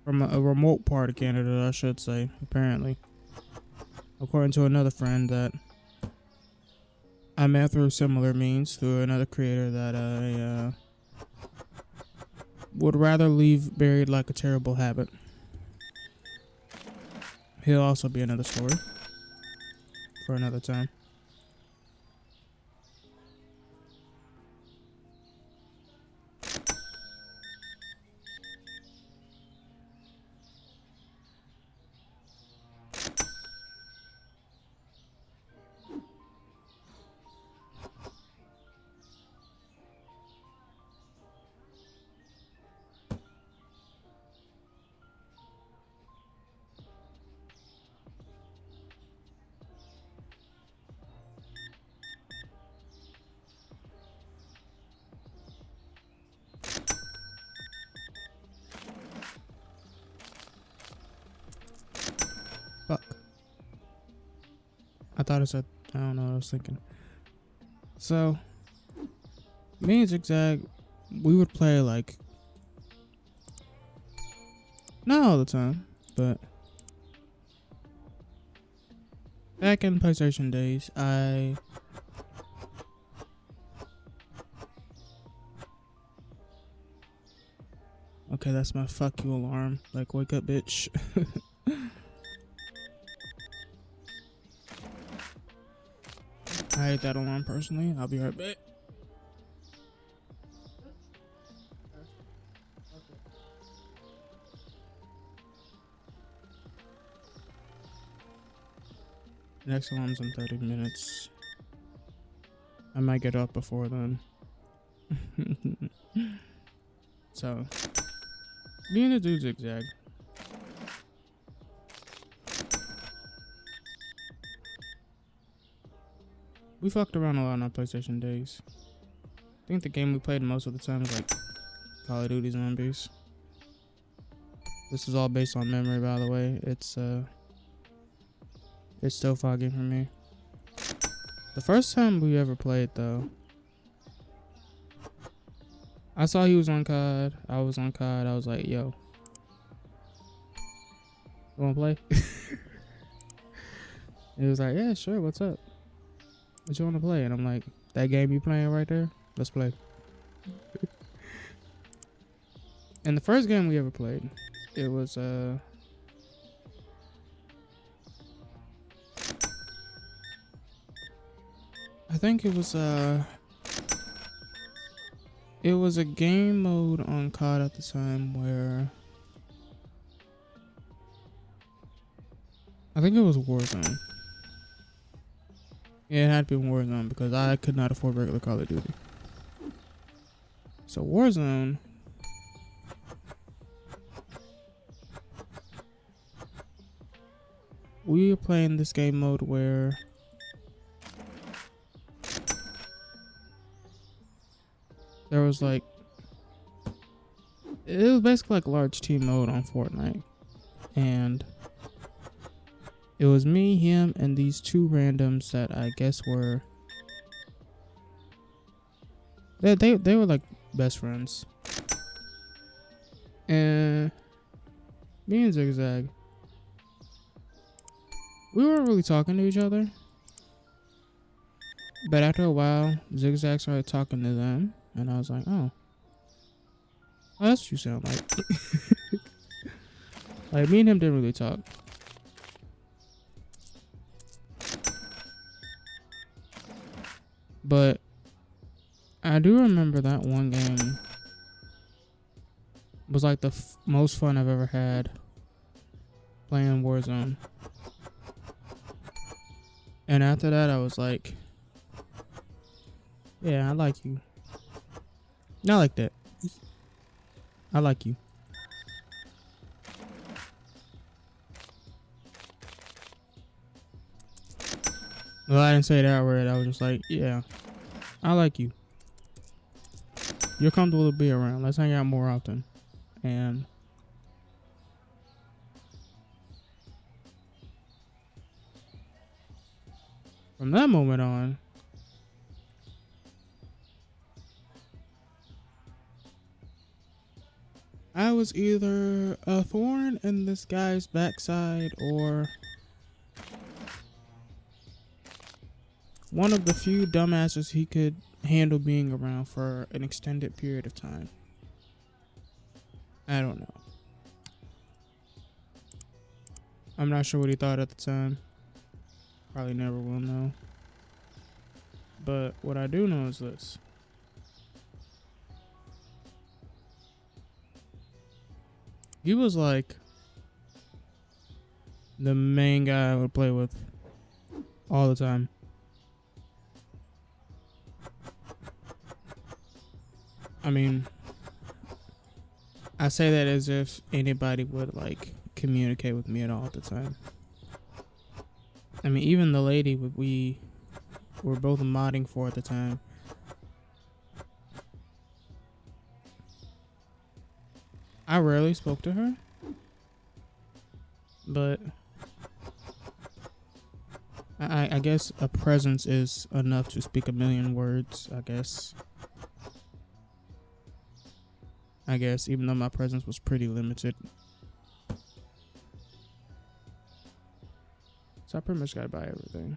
from a remote part of Canada, I should say, apparently. According to another friend that I met through similar means, through another creator that I would rather leave buried like a terrible habit. He'll also be another story for another time. Fuck. I thought it said, I don't know what I was thinking. So, me and Zigzag, we would play like, not all the time, but back in PlayStation days, okay, that's my fuck you alarm. Like, wake up, bitch. I hate that alarm personally. I'll be right back. Next alarm's in 30 minutes. I might get up before then. So, being a dude Zigzag. We fucked around a lot on our PlayStation days. I think the game we played most of the time was like Call of Duty Zombies. This is all based on memory, by the way. It's still foggy for me. The first time we ever played, though, I saw he was on COD. I was on COD. I was like, yo, you wanna play? He was like, yeah, sure, what's up? What you wanna play? And I'm like, that game you playing right there? Let's play. And the first game we ever played, it was I think it was a game mode on COD at the time where I think it was Warzone. Yeah, it had to be Warzone because I could not afford regular Call of Duty. So Warzone, we were playing this game mode where there was like, it was basically like large team mode on Fortnite, and it was me, him, and these two randoms that I guess were they were like best friends. And me and Zigzag, we weren't really talking to each other, but after a while, Zigzag started talking to them, and I was like, oh, that's what you sound like. Like, me and him didn't really talk. But I do remember that one game was like the most fun I've ever had playing Warzone. And after that, I was like, yeah, I like you. Not like that. I like you. Well, I didn't say that word. I was just like, yeah, I like you. You're comfortable to be around. Let's hang out more often. And from that moment on, I was either a thorn in this guy's backside or one of the few dumbasses he could handle being around for an extended period of time. I don't know. I'm not sure what he thought at the time. Probably never will know. But what I do know is this. He was like the main guy I would play with all the time. I mean, I say that as if anybody would like communicate with me at all at the time. I mean, even the lady we were both modding for at the time, I rarely spoke to her, but I guess a presence is enough to speak a million words, I guess. Even though my presence was pretty limited. So I pretty much gotta buy everything.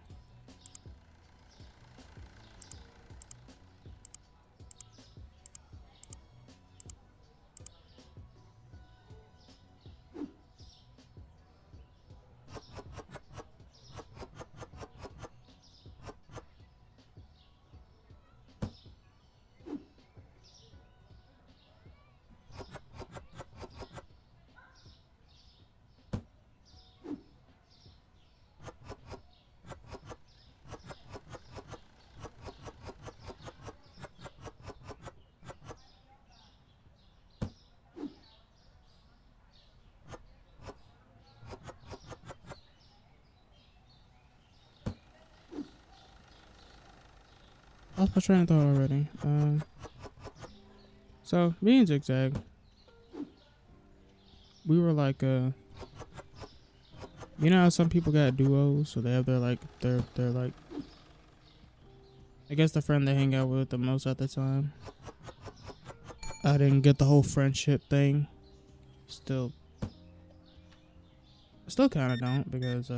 I lost my train of thought already. So me and Zigzag, we were like you know how some people got duos, so they have their like I guess the friend they hang out with the most at the time. I didn't get the whole friendship thing. Still kind of don't, because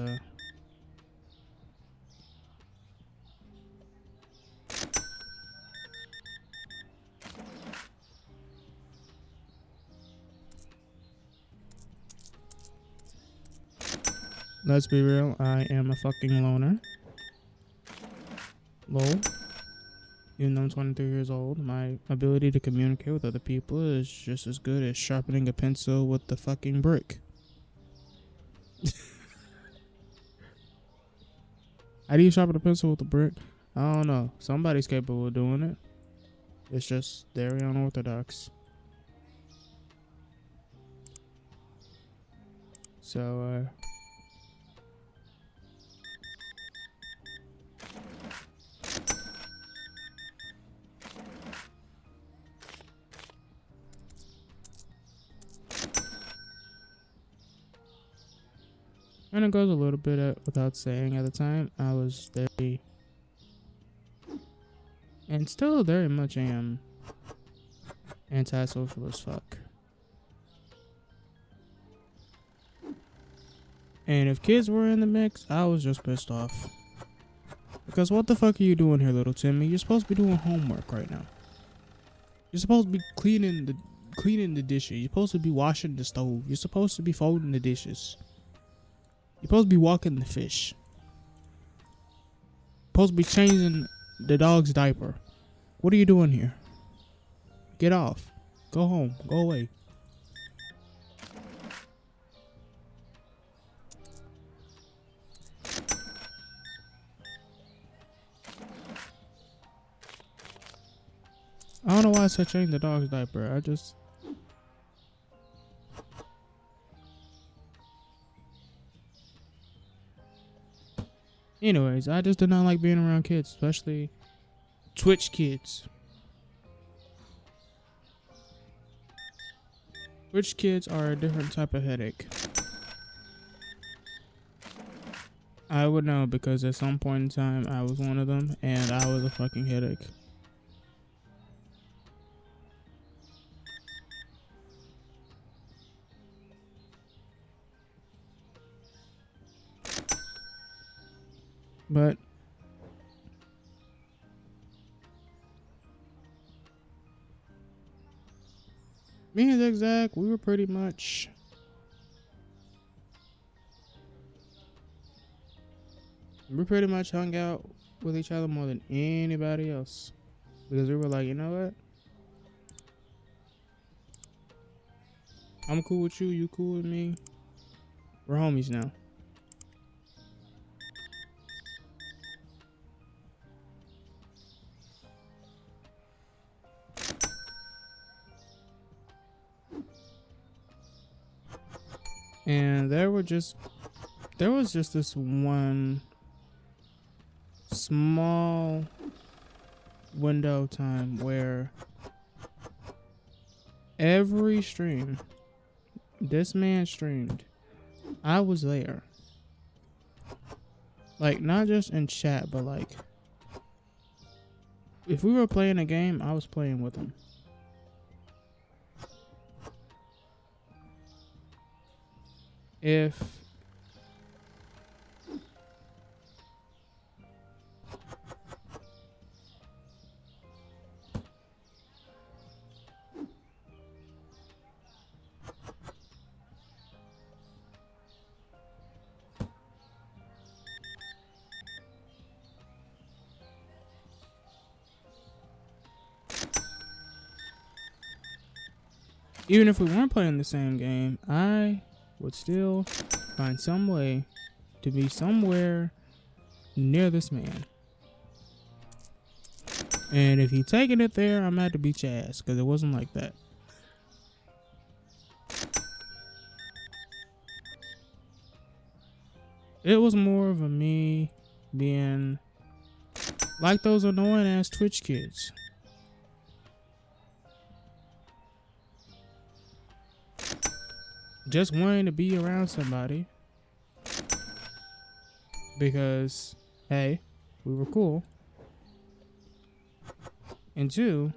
let's be real, I am a fucking loner. Lol. Even though I'm 23 years old, my ability to communicate with other people is just as good as sharpening a pencil with the fucking brick. How do you sharpen a pencil with a brick? I don't know. Somebody's capable of doing it. It's just very unorthodox. So, And it goes a little bit without saying, at the time, I was very, and still very much am, antisocial as fuck. And if kids were in the mix, I was just pissed off. Because what the fuck are you doing here, little Timmy? You're supposed to be doing homework right now. You're supposed to be cleaning the dishes. You're supposed to be washing the stove. You're supposed to be folding the dishes. You're supposed to be walking the fish. You're supposed to be changing the dog's diaper. What are you doing here? Get off. Go home. Go away. I don't know why I said change the dog's diaper. I just... Anyways, I just did not like being around kids, especially Twitch kids. Twitch kids are a different type of headache. I would know because at some point in time I was one of them and I was a fucking headache. But me and Zigzag, we were pretty much hung out with each other more than anybody else. Because we were like, you know what? I'm cool with you, you cool with me. We're homies now. And there was just this one small window time where every stream this man streamed, I was there. Like, not just in chat, but like, if we were playing a game, I was playing with him. If even if we weren't playing the same game, I would still find some way to be somewhere near this man. And if he taking it there, I'm at to beat your ass, because it wasn't like that. It was more of a me being like those annoying ass Twitch kids. Just wanting to be around somebody because, hey, we were cool. And two,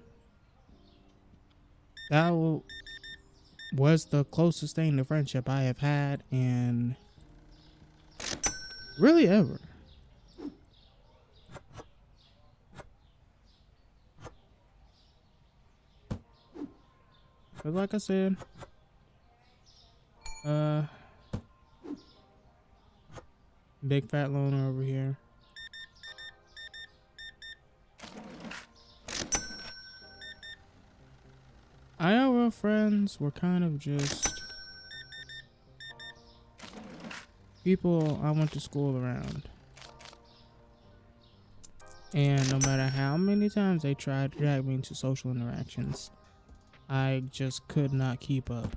that was the closest thing to friendship I have had in really ever. But like I said, big fat loner over here. Our friends were kind of just people I went to school around. And no matter how many times they tried to drag me into social interactions, I just could not keep up.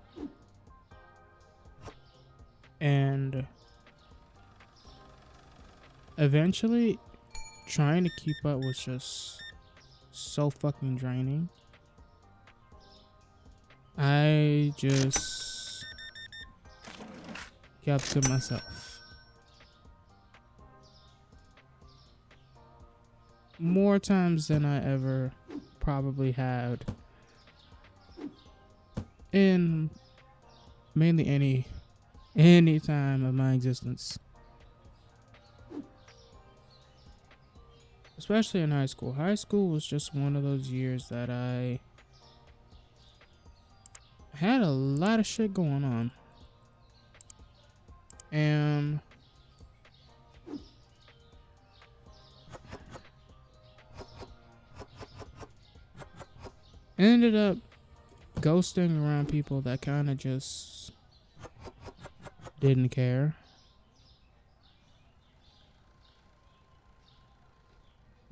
And eventually, trying to keep up was just so fucking draining. I just kept to myself. more times than I ever probably had in mainly any time of my existence. Especially in high school. High school was just one of those years that I had a lot of shit going on. And ended up ghosting around people that kind of just didn't care.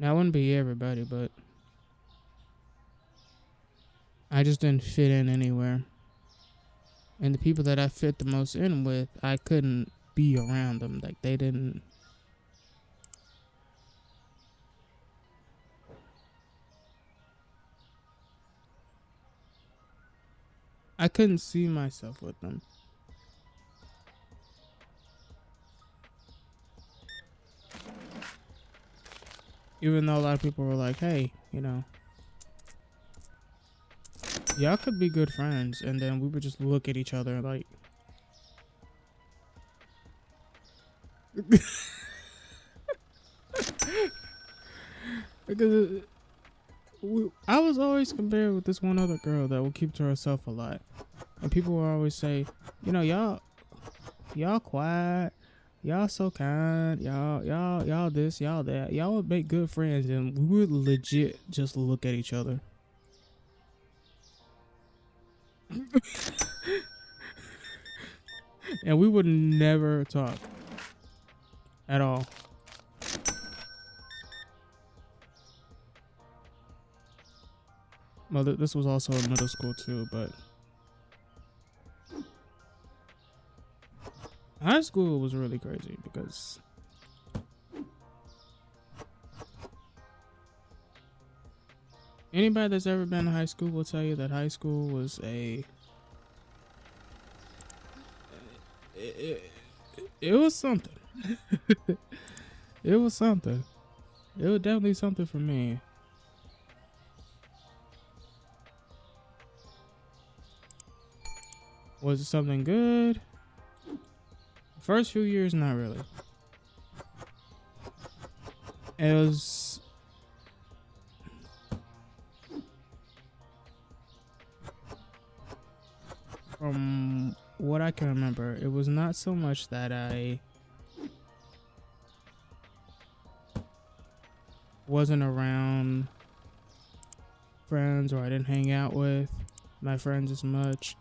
Now, I wouldn't be everybody, but I just didn't fit in anywhere. And the people that I fit the most in with, I couldn't be around them. Like, they didn't. I couldn't see myself with them. Even though a lot of people were like, hey, you know, y'all could be good friends. And then we would just look at each other like, because I was always compared with this one other girl that would keep to herself a lot. And people would always say, you know, y'all quiet. Y'all so kind. Y'all this, y'all that. Y'all would make good friends, and we would legit just look at each other. And we would never talk at all. Well, this was also in middle school too, but high school was really crazy because anybody that's ever been to high school will tell you that high school was it was something. It was something. It was definitely something for me. Was it something good? First few years, not really. It was from what I can remember, it was not so much that I wasn't around friends or I didn't hang out with my friends as much.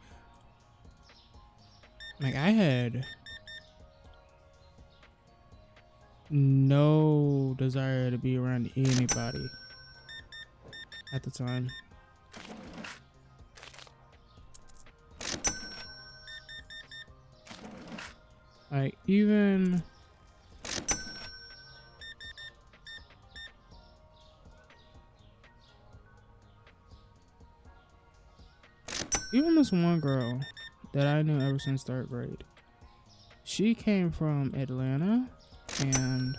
Like, I had no desire to be around anybody at the time. Like, even this one girl that I knew ever since third grade, she came from Atlanta, and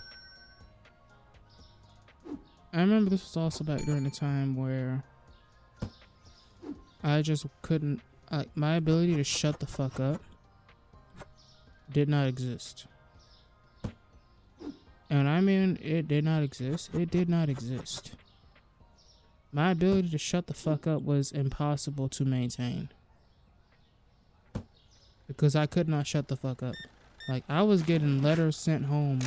I remember this was also back during the time where I just couldn't, my ability to shut the fuck up did not exist. And I mean, it did not exist. It did not exist. My ability to shut the fuck up was impossible to maintain. Because I could not shut the fuck up. Like, I was getting letters sent home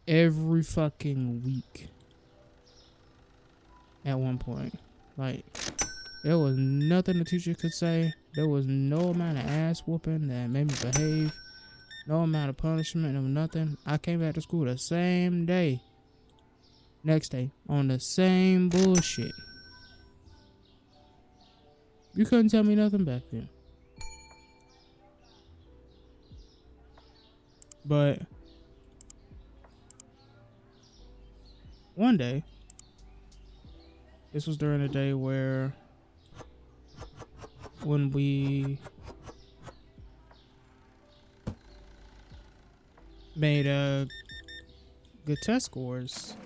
every fucking week at one point. Like, there was nothing the teacher could say. There was no amount of ass whooping that made me behave. No amount of punishment, no nothing. I came back to school the same day. Next day, on the same bullshit. You couldn't tell me nothing back then. But one day, this was during a day when we made good test scores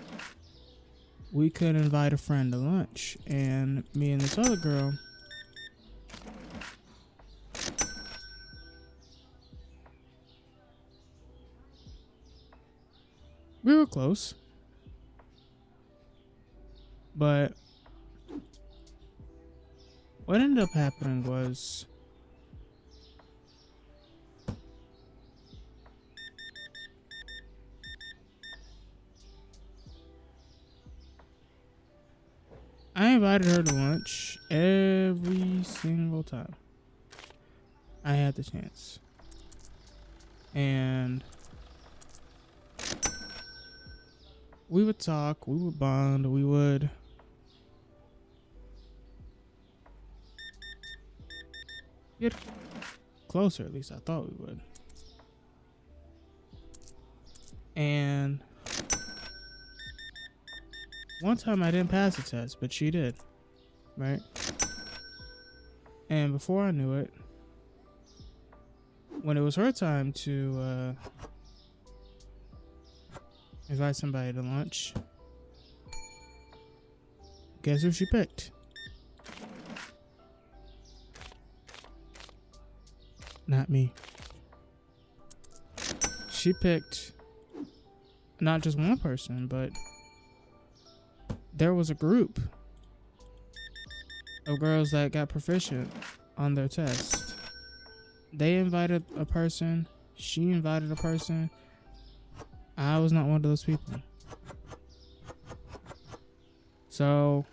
we could invite a friend to lunch, and me and this other girl, we were close, but what ended up happening was I invited her to lunch every single time I had the chance. And we would talk, we would bond, we would get closer, at least I thought we would. And one time I didn't pass the test, but she did, right? And before I knew it, when it was her time to invite somebody to lunch, guess who she picked? Not me. She picked not just one person, but there was a group of girls that got proficient on their test. They invited a person, she invited a person. I was not one of those people. So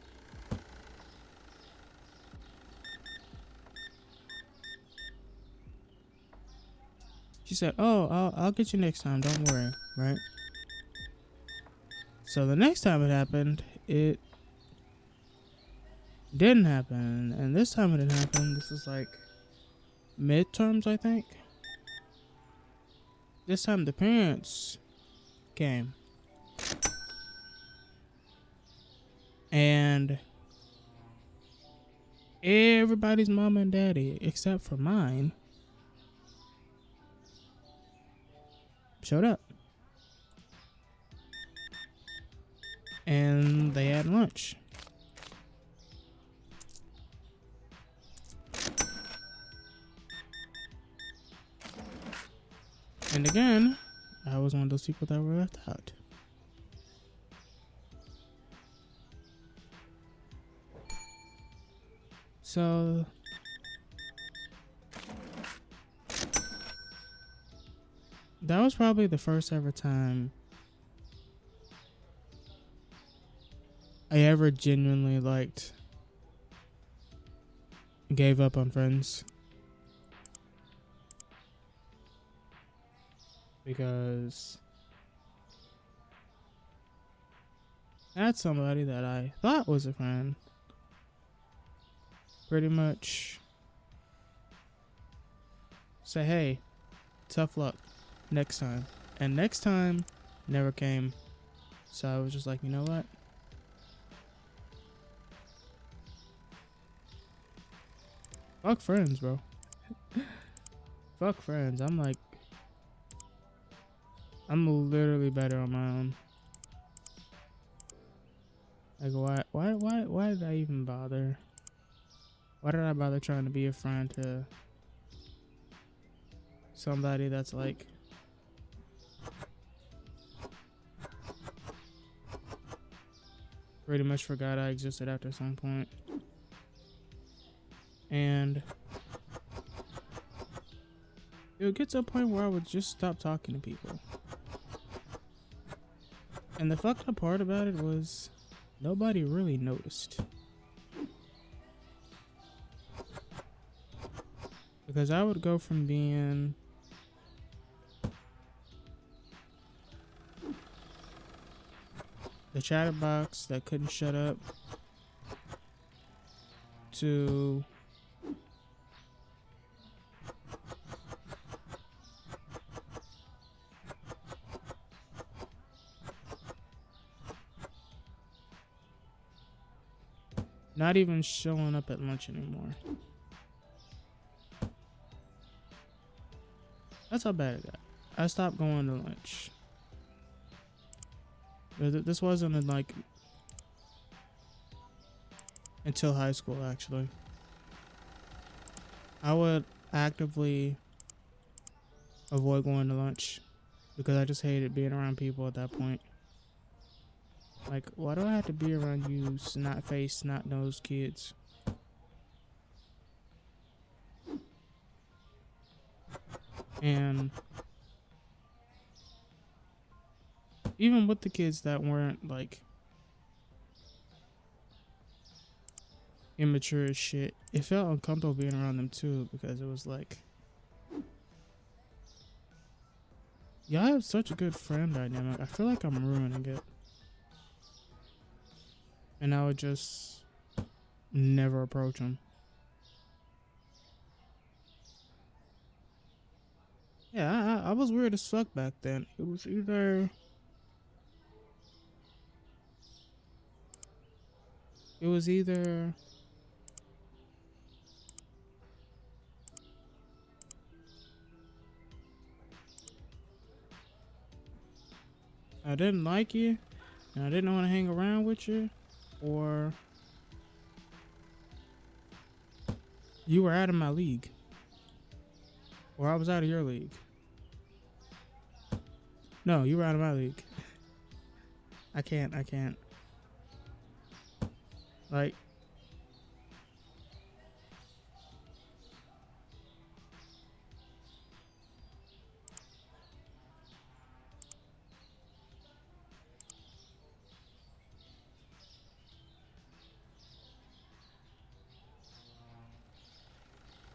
she said, "Oh, I'll get you next time. Don't worry." Right? So the next time it happened, it didn't happen, and this time it didn't happen. This is like midterms, I think. This time the parents came, and everybody's mom and daddy, except for mine, showed up. And they had lunch. And again, I was one of those people that were left out. So that was probably the first ever time I ever genuinely gave up on friends. Because I had somebody that I thought was a friend pretty much say, "Hey, tough luck next time." And next time never came. So I was just like, you know what? Fuck friends, bro. Fuck friends. I'm literally better on my own. Like, why did I even bother? Why did I bother trying to be a friend to somebody that's like pretty much forgot I existed after some point? And it would get to a point where I would just stop talking to people. And the fucked up part about it was nobody really noticed. Because I would go from being the chatterbox that couldn't shut up to not even showing up at lunch anymore. That's how bad it got. I stopped going to lunch. This wasn't until high school, actually. I would actively avoid going to lunch because I just hated being around people at that point. Like, why do I have to be around you snot-faced, snot-nosed kids? And even with the kids that weren't, like, immature as shit, it felt uncomfortable being around them too because it was like, y'all have such a good friend dynamic. I feel like I'm ruining it. And I would just never approach them. Yeah, I was weird as fuck back then. It was either I didn't like you and I didn't want to hang around with you, or you were out of my league, or I was out of your league. No, you were out of my league. I can't. Like,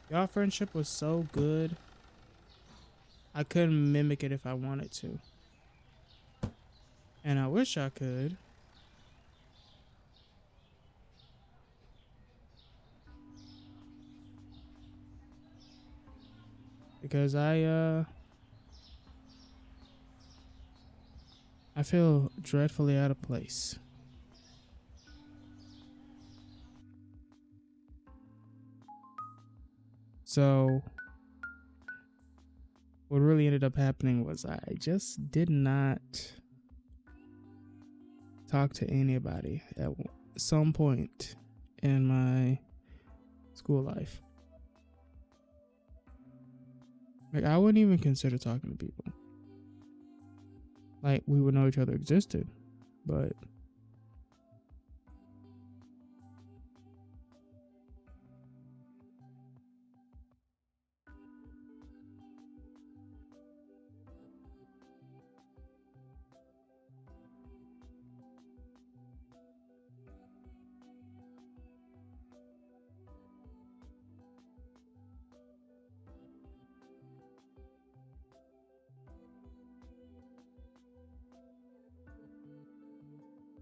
y'all friendship was so good, I couldn't mimic it if I wanted to. And I wish I could. Because I feel dreadfully out of place. So what really ended up happening was I just did not talk to anybody at some point in my school life. Like, I wouldn't even consider talking to people. Like, we would know each other existed, but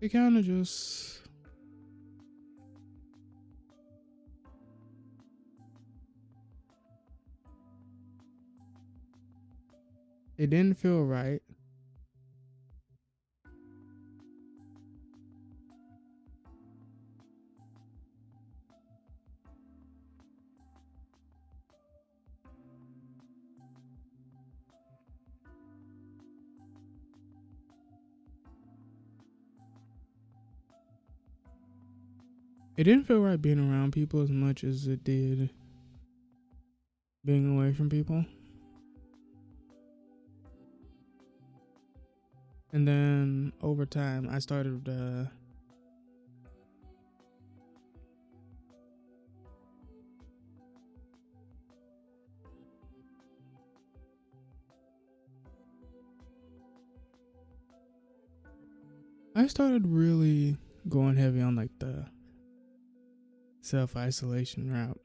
it kind of just, it didn't feel right. It didn't feel right being around people as much as it did being away from people. And then over time, I started really going heavy on like the self-isolation route.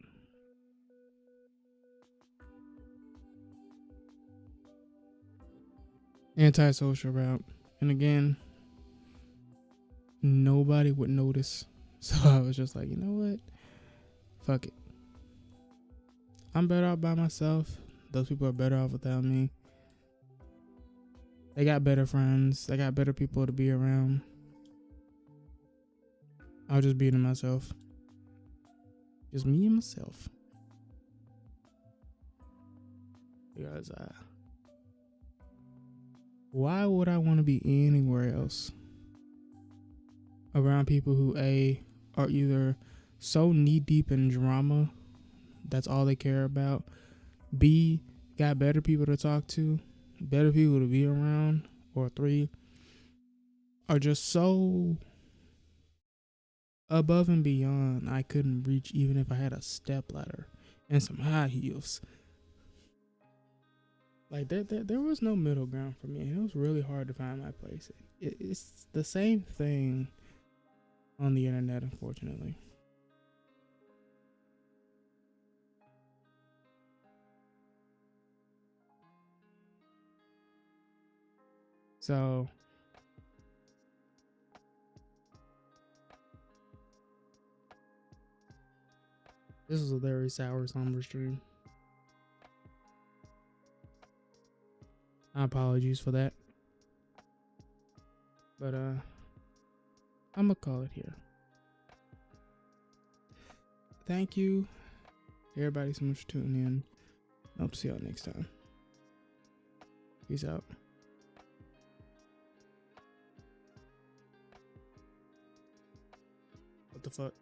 Antisocial route. And again, nobody would notice. So I was just like, you know what? Fuck it. I'm better off by myself. Those people are better off without me. They got better friends. They got better people to be around. I'll just be to myself. Just me and myself. Because why would I want to be anywhere else around people who are either so knee deep in drama. That's all they care about. B, got better people to talk to, better people to be around. Or 3, are just so above and beyond I couldn't reach even if I had a step ladder and some high heels. Like there was no middle ground for me. It was really hard to find my place. It's the same thing on the internet, unfortunately. So this was a very sour, somber stream. Apologies for that. But I'm gonna call it here. Thank you, everybody, so much for tuning in. Hope to see y'all next time. Peace out. What the fuck?